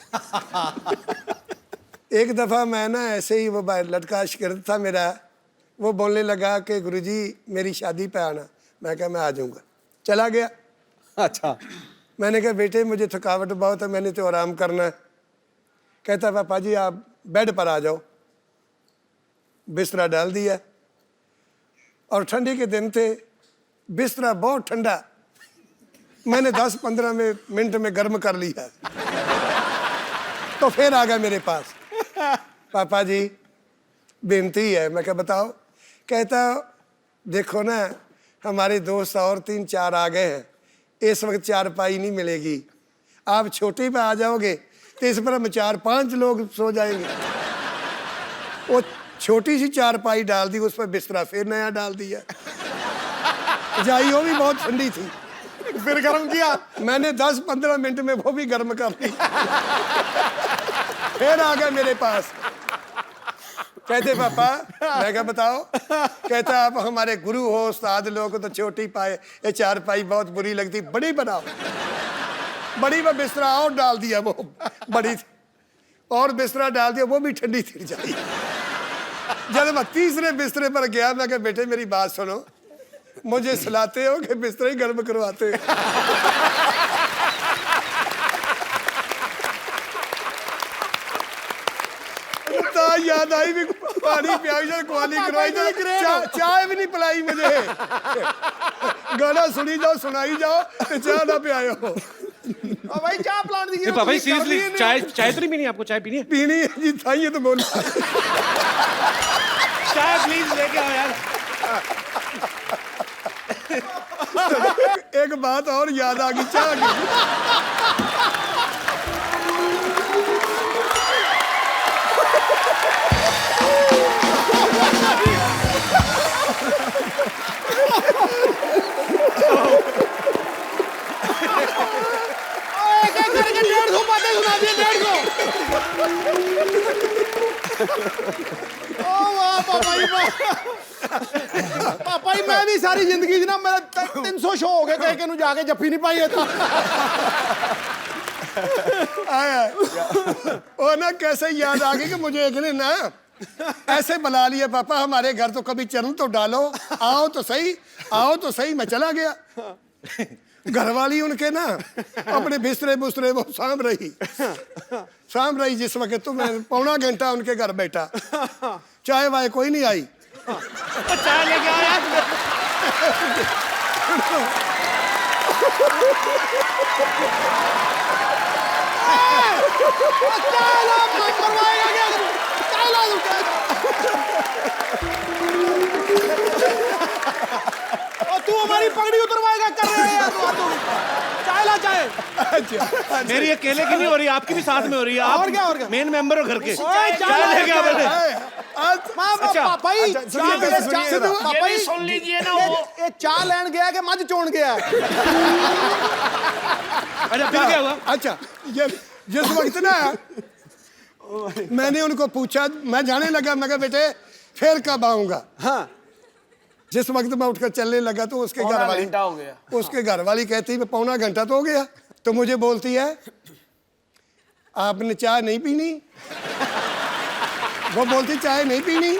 एक दफा मैं ना ऐसे ही, वो लड़का शिगिर्द था मेरा, वो बोलने लगा कि गुरुजी मेरी शादी पे आना। मैं कहा मैं आ जाऊंगा। चला गया। अच्छा। मैंने कहा बेटे मुझे थकावट बहुत है, मैंने तो आराम करना है। कहता पापा जी आप बेड पर आ जाओ। बिस्तरा डाल दिया, और ठंडी के दिन थे, बिस्तरा बहुत ठंडा, मैंने 10-15 मिनट में गर्म कर लिया। तो फिर आ गया मेरे पास, पापा जी बेनती है। मैं क्या बताओ? कहता देखो ना हमारे दोस्त और 3-4 आ गए हैं, इस वक्त चारपाई नहीं मिलेगी, आप छोटे पे आ जाओगे तो इस पर हम 4-5 लोग सो जाएंगे। वो छोटी सी चारपाई डाल दी, उस पर बिस्तरा फिर नया डाल दिया। जाई वो भी बहुत ठंडी थी, फिर गर्म किया। मैंने 10-15 मिनट में वो भी गर्म कर ली। फिर आ गए मेरे पास, कहते पापा। मैं क्या बताओ? कहता आप हमारे गुरु हो, उस्ताद लोग तो छोटी पाए, ये चारपाई बहुत बुरी लगती, बड़ी बनाओ। बड़ी में बिस्तरा और डाल दिया, वो बड़ी थी, और बिस्तरा डाल दिया, वो भी ठंडी थी जाई। जब मैं तीसरे बिस्तरे पर गया, मैं कहा बेटे मेरी बात सुनो, मुझे सुलाते हो कि बिस्तरा ही गर्म करवाते हो? याद आई भी, पानी पियाई जाओ, कुआली करवाई जाओ, चाय भी नहीं पिलाई मुझे। गाना सुनी जाओ, सुनाई जाओ, तो चाय ना पियाओ। भाई चाय प्लांट दी। पापा जी सीरियसली चाय तो नहीं पीनी आपको? चाय पीनी है? पीनी है जी, था ये तो बोला। चाय प्लीज लेके आओ यार। एक बात और याद आ गई, चाय की। करके 150 बातें सुना दी, 150। ओ वाह पापा जी, पापा जी मैं भी सारी जिंदगी ना मेरा 300 शो हो गए, कहीं के जाके जफ्फी नहीं पाई होता। और ना कैसे याद आ गई कि मुझे एक ने ना ऐसे बुला लिया, पापा हमारे घर तो कभी चरण तो डालो, आओ तो सही, आओ तो सही। मैं चला गया। घरवाली उनके ना अपने बिस्तरे बुस्तरे वो सांभ रही जिस वक्त। तो मैं पौना घंटा उनके घर बैठा, चाय वाय कोई नहीं आई। चाय लेके आया। चाय ला, मरवाएगा क्या? चाय ला दो, चाय ला। और तू हमारी पगड़ी उतरवाएगा, कर रहे हैं यार तू। चाय ला, चाय। मेरी अकेले की नहीं हो रही, आपकी भी साथ में हो रही है। और क्या, और क्या? मेन मेंबर हो घर के। चाय चाय लेके आ बैठे। अच्छा भाई, ये भी सुन लीजिए ना, वो ये चाय लेन गया कि मज चोण गया? अच्छा फिर क्या हुआ? अच्छा, ये जिस वक्त ना मैंने उनको पूछा, मैं जाने लगा, मैं कहा बेटे फिर कब आऊंगा? हाँ, जिस वक्त मैं उठकर चलने लगा तो उसके घर वाली, घंटा हो गया। उसके घर वाली कहती है पौना घंटा तो हो गया। तो मुझे बोलती है आपने चाय नहीं पीनी? वो बोलती चाय नहीं पीनी।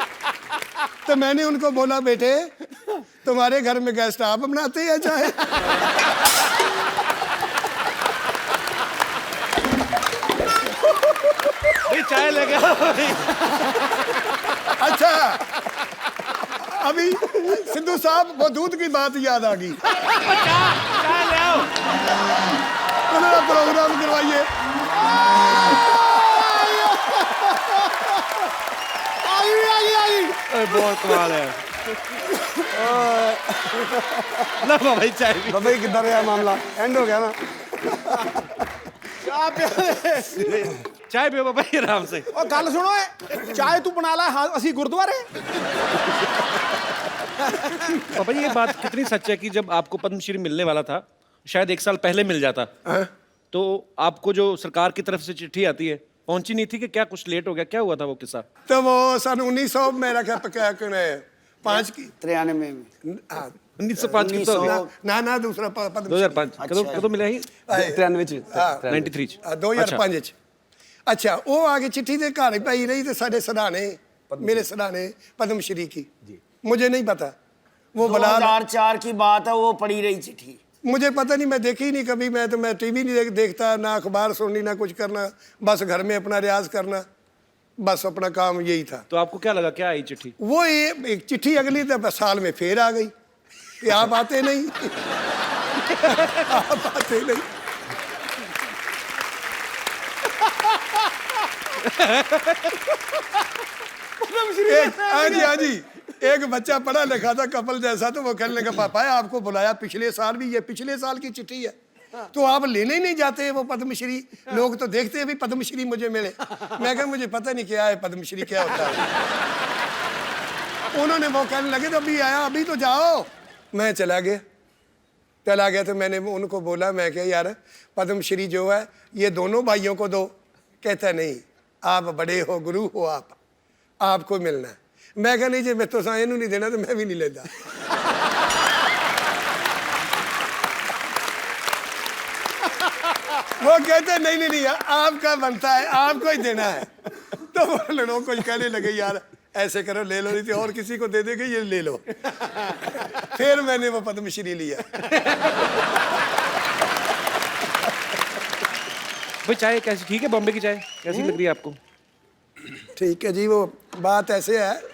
तो मैंने उनको बोला बेटे तुम्हारे घर में गेस्ट आप बनाते हैं चाय? चाय लेके आओ। अच्छा, अभी सिद्धू साहब वो दूध की बात याद आ गई। चाय ले आओ। प्रोग्राम करवाइए। बहुत कमाल है। ला भाई चाय भी। भाई किधर है मामला? एंड हो गया ना? चाय पियो बाबा आराम से। और गल सुनो, चाय तू बना ला, हाँ असी गुरुद्वारे। पापा ये बात कितनी सच है कि जब आपको पद्मश्री मिलने वाला था, शायद 1 साल पहले मिल जाता, तो आपको जो सरकार की तरफ से चिट्ठी आती है पहुंची नहीं थी कि क्या कुछ लेट हो गया? क्या हुआ था वो किस्सा? तो वो सन 1900 मेरा क्या 5 की 93 में 1905 कितना हो गया? ना दूसरा पद्म 2005 कਦੋਂ मिला ये? 93 2005 अच्छा वो आगे चिट्ठी दे घर पाई रही तो साढ़े सराहने मेरे सराहने पद्मश्री की मुझे नहीं पता वो बला 2004 की बात है, वो पड़ी रही चिट्ठी। मुझे पता नहीं, मैं देखी नहीं कभी। मैं टीवी नहीं देखता, ना अखबार सुननी, ना कुछ करना, बस घर में अपना रियाज करना, बस अपना काम यही था। तो आपको क्या लगा, क्या आई चिट्ठी? वो एक चिट्ठी अगली साल में फिर आ गई कि आप आते नहीं। आप आते नहीं। हाँ जी एक बच्चा पढ़ा लिखा था कपल जैसा, तो वो कहने लगा पापा आपको बुलाया पिछले साल भी, ये पिछले साल की चिट्ठी है, तो आप लेने ही नहीं जाते वो पद्मश्री? लोग तो देखते हैं भी पद्मश्री मुझे मिले। मैं कहा मुझे पता नहीं क्या है पद्मश्री, क्या होता है। उन्होंने वो कहने लगे तो अभी आया, अभी तो जाओ। मैं चला गया तो मैंने उनको बोला, मैं क्या यार पद्मश्री जो है ये दोनों भाइयों को दो। कहता नहीं आप बड़े हो, गुरु हो, आपको मिलना है। मैं कहा नहीं जी मैं तो इनू नहीं देना, तो मैं भी नहीं लेता। वो कहते नहीं आपका बनता है, आपको ही देना है। तो वो लोग कुछ कहने लगे यार ऐसे करो, ले लो, नहीं तो और किसी को दे देंगे, ये ले लो। फिर मैंने वो पद्मश्री लिया। भाई चाय कैसी, ठीक है? बॉम्बे की चाय कैसी लग रही है आपको? ठीक है जी, वो बात ऐसे है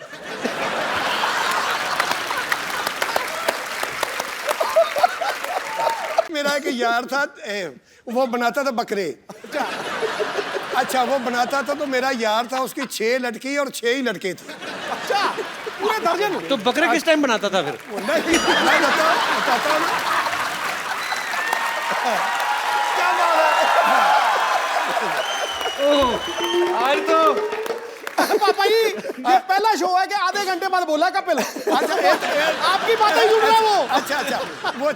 मेरा एक यार था, वो बनाता था बकरे। अच्छा वो बनाता था, तो मेरा यार था, उसकी 6 लड़की और 6 ही लड़के थे। अच्छा पूरे दर्जन। तो बकरे किस टाइम बनाता था फिर? नहीं मैं बताता हूँ ना। क्या बात है। आज तो पापा जी ये पहला शो है कि आधे घंटे बाद बोला कपिल। आपकी बातें सुन रहा है वो। अच्छा वो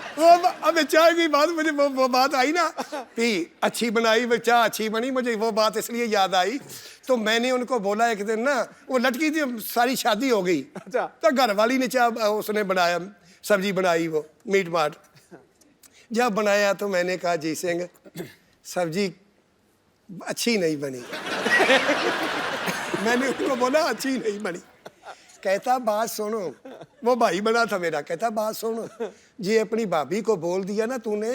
अब चाय की बात मुझे वो बात आई ना कि अच्छी बनाई, वो चाय अच्छी बनी, मुझे वो बात इसलिए याद आई। तो मैंने उनको बोला एक दिन ना, वो लड़की थी, सारी शादी हो गई। अच्छा तो घर वाली ने चाय उसने बनाया, सब्जी बनाई, वो मीट माट जब बनाया तो मैंने कहा जी सिंह सब्जी अच्छी नहीं बनी। मैंने उनको बोला अच्छी नहीं बनी। कहता बात सुनो, वो भाई बना था मेरा। कहता बात सुनो, जी अपनी भाभी को बोल दिया ना तूने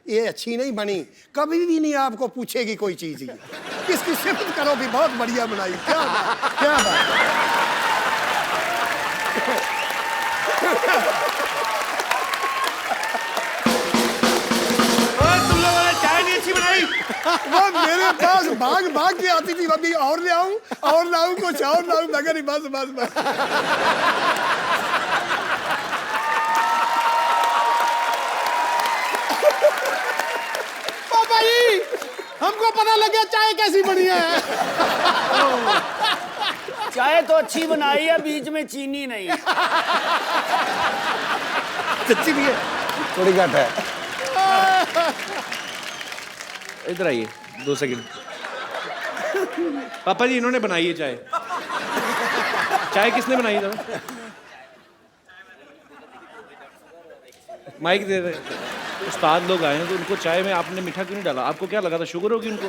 ये अच्छी नहीं बनी, कभी भी नहीं आपको पूछेगी कोई चीज। इसकी सिफत करो भी बहुत बढ़िया बनाई। क्या बात। तुम लोगों ने चाय नहीं अच्छी बनाई। वो मेरे पास भाग भाग के आती थी, अभी और ले आऊं, और लाऊं, कुछ और लाऊं, मगर बस बस बस। पापा जी, हमको पता लग गया चाय कैसी बनी है। चाय तो अच्छी बनाई है, बीच में चीनी नहीं। सच्ची भी है, थोड़ी घट है। इधर आइए 2 सेकंड। पापा जी इन्होंने बनाई है चाय। चाय किसने बनाई था? माइक दे रहे। उस्ताद लोग आए हैं तो उनको चाय में आपने मीठा क्यों नहीं डाला? आपको क्या लगा था शुगर होगी उनको?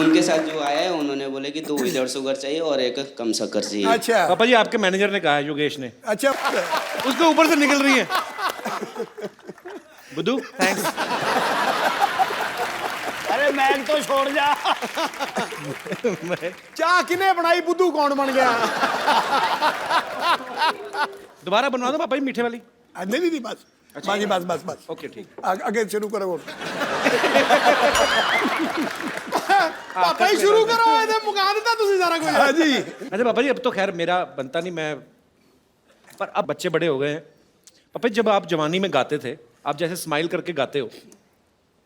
उनके साथ जो आया है उन्होंने बोले कि 2 विदाउट शुगर चाहिए और 1 कम शक्कर चाहिए। अच्छा पापा जी आपके मैनेजर ने कहा है, योगेश ने। अच्छा, उसके ऊपर से निकल रही है। बुद्धू थैंक्स। अरे मैग तो छोड़ जा। चाय किने बनाई, बुद्धू कौन बन गया? दोबारा बनवा दो पापा जी मीठे वाली। नहीं नहीं बस, बाकी बस बस बस। ओके ठीक। आगे शुरू करो। पापा ही शुरू करो, इधर मुका देता तुसी सारा कुछ। हाँ जी। अच्छा पापा जी अब तो खैर मेरा बनता नहीं, मैं पर अब बच्चे बड़े हो गए हैं। पापा जी जब आप जवानी में गाते थे, आप जैसे स्माइल करके गाते हो,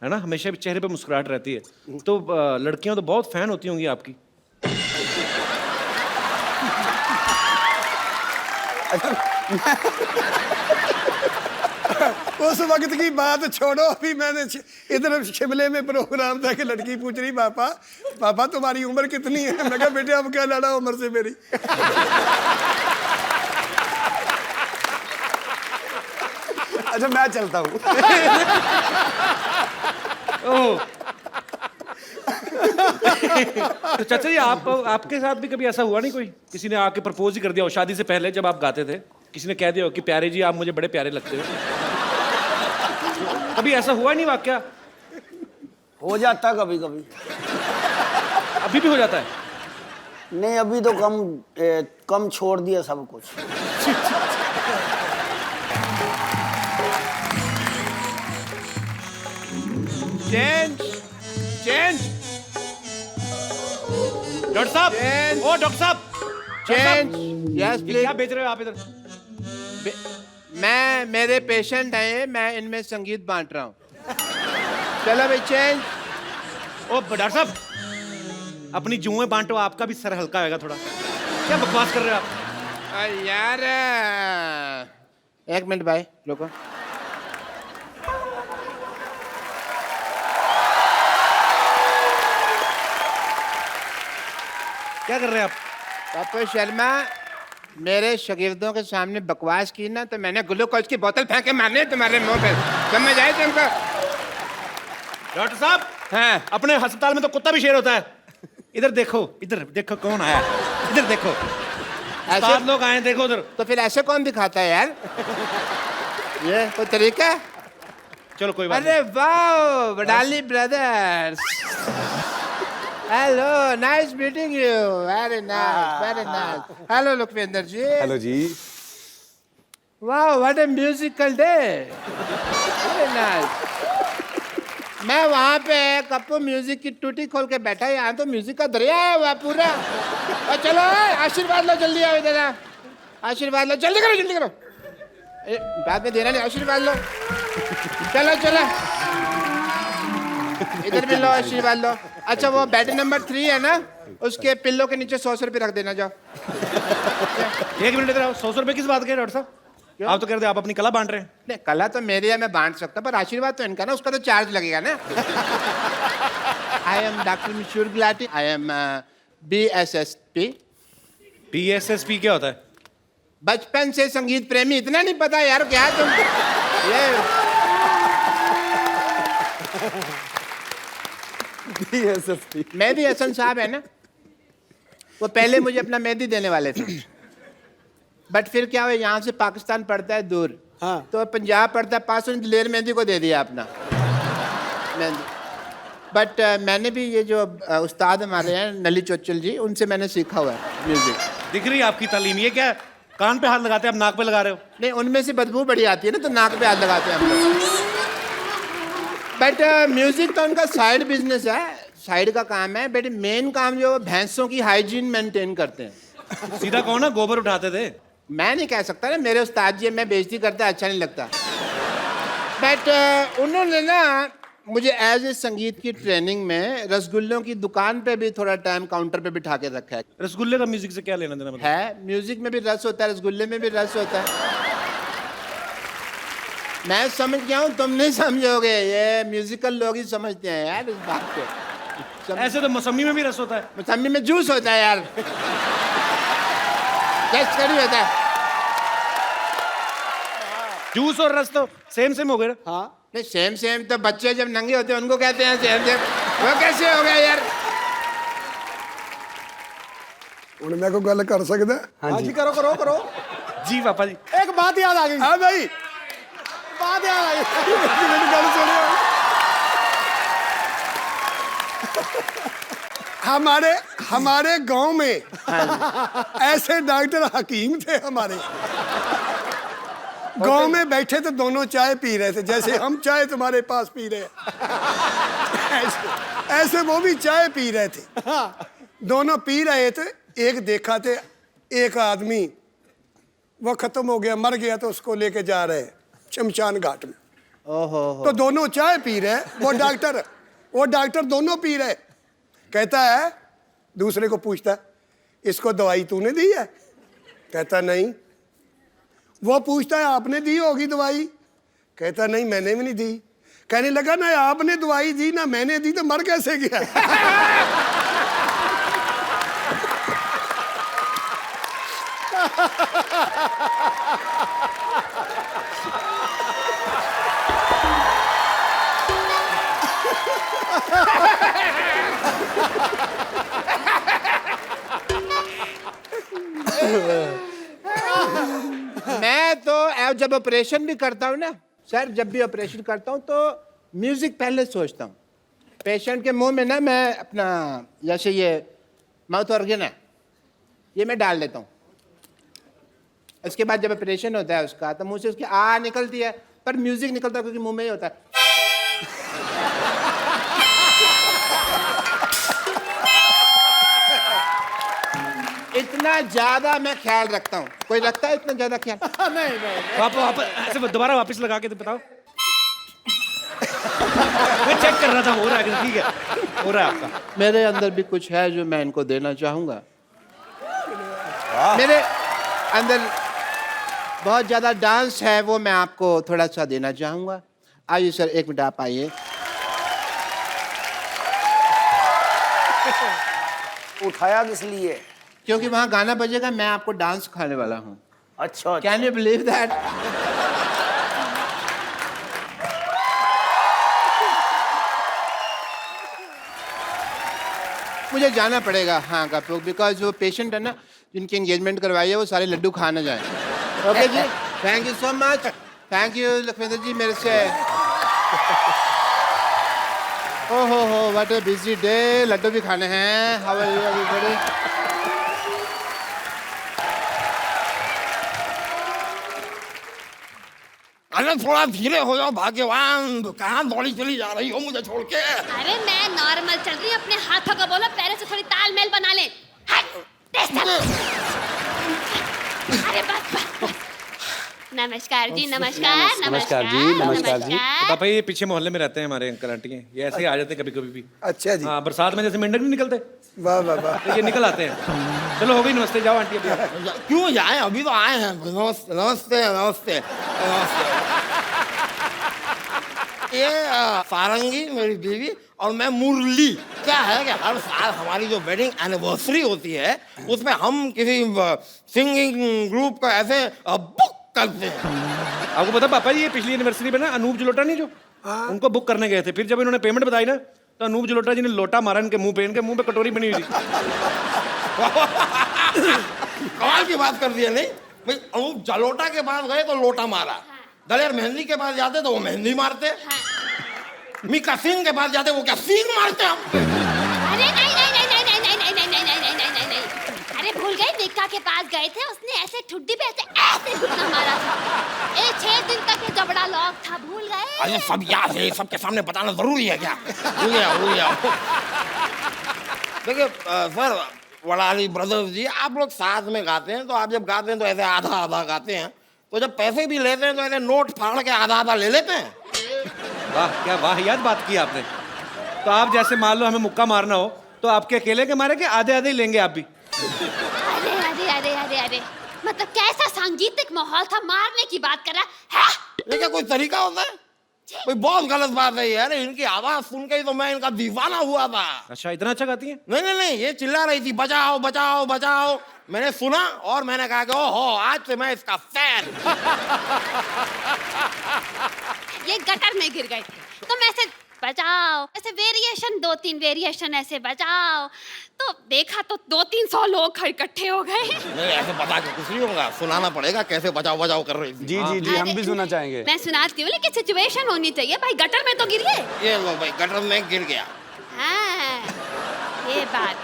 है ना, हमेशा चेहरे पे मुस्कुराहट रहती है, तो लड़कियां तो बहुत फैन होती होंगी आपकी। उस वक्त की बात छोड़ो, अभी मैंने इधर शिमले में प्रोग्राम था कि लड़की पूछ रही पापा तुम्हारी उम्र कितनी है? मैं कहा बेटे अब क्या लड़ा उम्र से मेरी। अच्छा मैं चलता हूँ। तो चाचा जी आपके साथ भी कभी ऐसा हुआ नहीं, कोई किसी ने आके प्रपोज ही कर दिया हो शादी से पहले, जब आप गाते थे किसी ने कह दिया हो कि प्यारे जी आप मुझे बड़े प्यारे लगते हो? कभी ऐसा हुआ नहीं वाकया? हो जाता कभी कभी। अभी भी हो जाता है? नहीं अभी तो कम छोड़ दिया सब कुछ। चेंज चेंज डॉक्टर साहब, ओ डॉक्टर साहब, चेंज। यस ये प्लीज। क्या बेच रहे हो आप इधर? मैं, मेरे पेशेंट हैं, मैं इनमें संगीत बांट रहा हूँ। चलो भाई चेंज। ओ डॉक्टर साहब अपनी जुएं बांटो, आपका भी सर हल्का होगा थोड़ा। क्या बकवास कर रहे हो आप? यार 1 मिनट भाई रुको। क्या कर रहे हैं आप? पापा शर्मा, मेरे शागिर्दों के सामने बकवास की ना तो मैंने ग्लूकोज की बोतल फेंक के मारने तुम्हारे मुंह पे। समझ आए तुमको? डॉक्टर साहब हाँ अपने अस्पताल में तो कुत्ता भी शेर होता है। इधर देखो कौन आया, इधर देखो। ऐसे लोग आए, देखो उधर। तो फिर ऐसे कौन दिखाता है यार? ये कोई तरीका है? चलो कोई बात अरे वाह Wadali brothers, hello, nice meeting you, very nice very nice. Hello Lakhwinder ji. Hello ji. वाह what a musical day, very nice. मैं वहाँ पे कप्पू म्यूजिक की टूटी खोल के बैठा, यहाँ तो म्यूजिक का दरिया है वह पूरा। और चलो आशीर्वाद लो, जल्दी आओ इधर, आशीर्वाद लो, जल्दी करो जल्दी करो। बाद में देना नहीं, आशीर्वाद लो। चलो चलो इधर भी लो, आशीर्वाद लो। अच्छा वो बेड नंबर 3 है ना, उसके पिल्लो के नीचे 100 रुपये रख देना, जाओ। 1 मिनट इधर आओ। 100 रुपये किस बात के डॉक्टर साहब? आप तो कह रहे थे आप अपनी कला बांट रहे हैं। नहीं कला तो मेरी है, मैं बांट सकता, पर आशीर्वाद तो इनका ना, उसका तो चार्ज लगेगा ना। आई एम डॉक्टर मिशूर Gulati, I am BSSP। BSSP क्या होता है? बचपन से संगीत प्रेमी, इतना नहीं पता यार क्या तुम? ये BSSP। मेहदी हसन साहब है ना, वो पहले मुझे अपना मेहंदी देने वाले थे, बट फिर क्या हुआ, यहाँ से पाकिस्तान पड़ता है दूर, हाँ। तो पंजाब पड़ता है पास, दिलेर मेहंदी को दे दिया अपना मेहंदी। बट मैंने भी ये जो उस्ताद हमारे हैं नली चोचल जी, उनसे मैंने सीखा हुआ है म्यूजिक। दिख रही है आपकी तालीम। ये क्या कान पे हाथ लगाते हैं, आप नाक पे लगा रहे हो? नहीं उनमें से बदबू बड़ी आती है ना, तो नाक पे हाथ लगाते हैं हम लोग। बट म्यूजिक तो उनका साइड बिजनेस है, साइड का काम है, बट मेन काम जो भैंसों की हाइजीन मेंटेन करते हैं। सीधा कहो ना, गोबर उठाते थे। मैं नहीं कह सकता ना, मेरे उस्ताद जी, मैं बेइज्जती करता अच्छा नहीं लगता। बट उन्होंने ना मुझे एज ए संगीत की ट्रेनिंग में रसगुल्लों की दुकान पे भी थोड़ा टाइम काउंटर पे बिठा के रखा है। रसगुल्ले का म्यूजिक से क्या लेना देना? मतलब है, म्यूजिक में भी रस होता है, रसगुल्ले में भी रस होता है। मैं समझ गया हूँ, तुम नहीं समझोगे, ये म्यूजिकल लोग ही समझते हैं यार इस बात को। ऐसे तो मौसमी में भी रस होता है। मौसमी में जूस होता है यार, कड़ी होता है। जूस और रस तो सेम सेम हो गए ना? हाँ नहीं, सेम सेम तो बच्चे जब नंगे होते हैं उनको कहते हैं सेम सेम, वो कैसे हो गया यार? ਹੁਣ मैं को गल कर सकदा? हाँ जी, करो करो करो। जी पापा जी। एक बात याद आ गई। हाँ भाई, बात याद आ गई। मेरी गल सुनियो। हमारे गांव में ऐसे डॉक्टर हकीम थे हमारे, गांव में बैठे तो दोनों चाय पी रहे थे, जैसे हम चाय तुम्हारे पास पी रहे हैं, ऐसे वो भी चाय पी रहे थे। दोनों पी रहे थे। एक देखा थे, एक आदमी वो खत्म हो गया, मर गया, तो उसको लेके जा रहे हैं शमशान घाट में। ओहो। तो दोनों चाय पी रहे, वो डॉक्टर दोनों पी रहे। कहता है, दूसरे को पूछता है, इसको दवाई तूने दी है? कहता नहीं। वो पूछता है, आपने दी होगी दवाई? कहता नहीं, मैंने भी नहीं दी। कहने लगा, ना आपने दवाई दी ना मैंने दी, तो मर कैसे गया? मैं तो जब ऑपरेशन भी करता हूँ ना सर, जब भी ऑपरेशन करता हूँ तो म्यूजिक पहले सोचता हूँ। पेशेंट के मुंह में ना मैं अपना, जैसे ये माउथ ऑर्गन है, ये मैं डाल देता हूँ। इसके बाद जब ऑपरेशन होता है उसका, तो मुंह से उसकी आ निकलती है, पर म्यूजिक निकलता है क्योंकि मुंह में ही होता है। इतना ज्यादा मैं ख्याल रखता हूँ। कोई रखता है इतना ज्यादा ख्याल? नहीं। वापस ऐसे दोबारा वापस लगा के तो बताओ। मैं चेक कर रहा था, हो रहा है, ठीक है, हो रहा है आपका। मेरे अंदर भी कुछ है जो मैं इनको देना चाहूंगा। मेरे अंदर बहुत ज्यादा डांस है, वो मैं आपको थोड़ा सा देना चाहूंगा। आइए सर, एक मिनट आप आइए। उठाया किस लिए? क्योंकि वहां गाना बजेगा, मैं आपको डांस सिखाने वाला हूँ। अच्छा, कैन यू बिलीव दैट? मुझे जाना पड़ेगा हाँ कपूर, बिकॉज वो पेशेंट है ना जिनकी एंगेजमेंट करवाई है, वो सारे लड्डू खा ना जाए। Okay ji, thank you so much. Thank you Lakhwinder ji मेरे से। ओहो, व्हाट अ बिजी डे। लड्डू भी खाने हैं। How are you everybody? अरे थोड़ा धीरे हो जाओ भाग्यवान, कहाँ दौड़ी चली जा रही हो मुझे छोड़ के? अरे मैं नॉर्मल चल रही हूँ, अपने हाथों का बोलो, पैरों से थोड़ी तालमेल बना ले। अरे बस। नमस्कार जी, नमस्कार। नमस्कार जी, नमस्कार जी। पापा ये पीछे मोहल्ले में रहते हैं हमारे अंकल आंटी, ये ऐसे ही आ जाते हैं कभी कभी भी। अच्छा जी। हाँ, बरसात में जैसे मेंढक नहीं निकलते, वाह वाह वाह। तो ये निकल आते हैं। चलो हो गई, नमस्ते, जाओ आंटी अभी। क्यों जाए, अभी तो आए हैं। नमस्ते नमस्ते नमस्ते नमस्ते। ये सारंगी मेरी बीवी और मैं मुरली। क्या है कि हर साल हमारी जो वेडिंग एनिवर्सरी होती है, उसमें हम किसी सिंगिंग ग्रुप को ऐसे बुक करते हैं। आपको पता पापा जी, ये पिछली एनिवर्सरी में ना अनूप जलोटा नहीं जो, उनको बुक करने गए थे। फिर जब इन्होंने पेमेंट बताई ना, तो अनूप जलोटा जी ने लोटा मारा इनके मुंह पे, इनके मुंह पे कटोरी बनी हुई थी। कमाल की बात कर दी है। नहीं भाई, अनूप जलोटा के पास गए तो लोटा मारा, दलेर मेहंदी के पास जाते तो वो मेहंदी मारते, मीका सिंह के पास जाते वो क्या सींग मारते हम। अरे नहीं। अरे भूल गए, मीका के पास गए थे, उसने ऐसे ठुड्डी पे ऐसे घुटना मारा था। 6 दिन तक का बड़ा लॉक था, भूल गए? अरे सब याद है, सबके सामने बताना जरूरी है क्या? भूल गया। देखिए सर, वड़ाली ब्रदर्स जी, आप लोग साथ में गाते हैं, तो आप जब गाते हैं तो ऐसे आधा आधा गाते हैं, तो जब पैसे भी लेते हैं तो ऐसे नोट फाड़ के आधा आधा ले लेते हैं। वाह, क्या वाहियात बात की आपने। तो आप जैसे मान लो हमें मुक्का मारना हो तो आपके अकेले के मारे के आधे आधे ही लेंगे आप भी? अरे अरे अरे अरे अरे, मतलब कैसा सांगीतिक माहौल था, मारने की बात कर रहा है? ये क्या कोई तरीका होता है? कोई बहुत गलत बात है यार, इनकी आवाज सुन के ही तो मैं इनका दीवाना हुआ था। अच्छा, इतना अच्छा गाती है? नहीं, ये चिल्ला रही थी बचाओ बचाओ बचाओ, मैंने सुना और मैंने कहा कि ओहो, आज से मैं इसका फैन। ये गटर में गिर गए थे तो मैं ऐसे बचाओ, ऐसे वेरिएशन, 2-3 वेरिएशन ऐसे बचाओ, तो देखा तो 200-300 लोग इकट्ठे हो गए। नहीं, ऐसे बता के कुछ नहीं होगा, सुनाना पड़ेगा कैसे बचाओ बचाओ कर रही थी। जी जी जी, हम भी सुनना चाहेंगे। मैं सुनाती हूँ, लेकिन सिचुएशन होनी चाहिए भाई, गटर में तो गिर गए। ये लो भाई, गटर में गिर गया। हाँ, ये बात।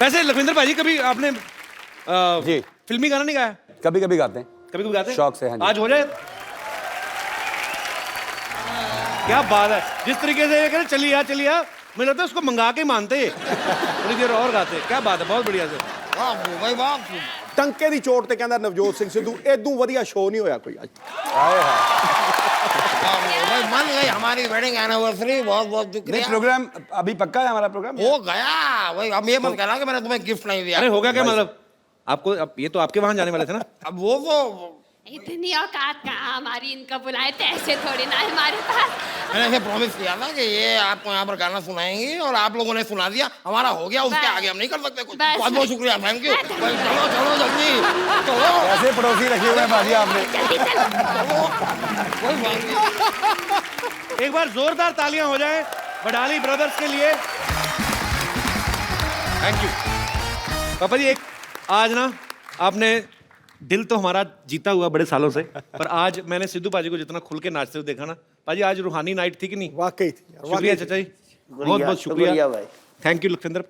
वैसे लखविंदर भाजी, कभी आपने जी फिल्मी गाना नहीं गाया? कभी कभी गाते हैं, कभी कभी गाते हैं? शौक से। हाँ जी। आज हो जाए। क्या बात है, जिस तरीके से ये कह रहे चलिए आ, मुझे लगता है उसको मंगा के मानते थोड़ी देर और गाते। क्या बात है, बहुत बढ़िया से। वाह भाई वाह। ਟੰਕੇ ਦੀ ਚੋਟ ਤੇ ਕਹਿੰਦਾ ਨਵਜੋਤ ਸਿੰਘ ਸਿੱਧੂ ਇਦੋਂ ਵਧੀਆ ਸ਼ੋਅ ਨਹੀਂ ਹੋਇਆ ਕੋਈ ਅੱਜ। भाई मन गई हमारी वेडिंग एनिवर्सरी, बहुत बहुत शुक्रिया। प्रोग्राम अभी पक्का है हमारा प्रोग्राम? हो गया भाई, अब ये मत कहना कि मैंने तुम्हें गिफ्ट नहीं दिया। अरे होगा क्या मतलब? आपको अब ये तो आपके वहां जाने वाले थे ना? अब वो तो इतनी औकात कहाँ हमारी, इनका बुलाए थे ऐसे थोड़ी ना हमारे पास। मैंने ऐसे प्रॉमिस किया था कि ये आपको यहाँ पर गाना सुनाएंगी और आप लोगों ने सुना दिया, हमारा हो गया, उसके आगे हम नहीं कर सकते कुछ। बहुत बहुत शुक्रिया, थैंक यू। चलो चलो जल्दी चलो। ऐसे पड़ोसी रखे हुए हैं भाजी आपने। कोई बात नहीं। एक बार जोरदार तालियां हो जाए वडाली ब्रदर्स के लिए। थैंक यू पापा जी। एक आज ना आपने दिल तो हमारा जीता हुआ बड़े सालों से, पर आज मैंने सिद्धू पाजी को जितना खुल के नाचते हुए देखा ना, पाजी आज रूहानी नाइट थी कि नहीं? वाकई थी। शुक्रिया चाचा जी, बहुत बहुत शुक्रिया। Thank you Lakhwinder.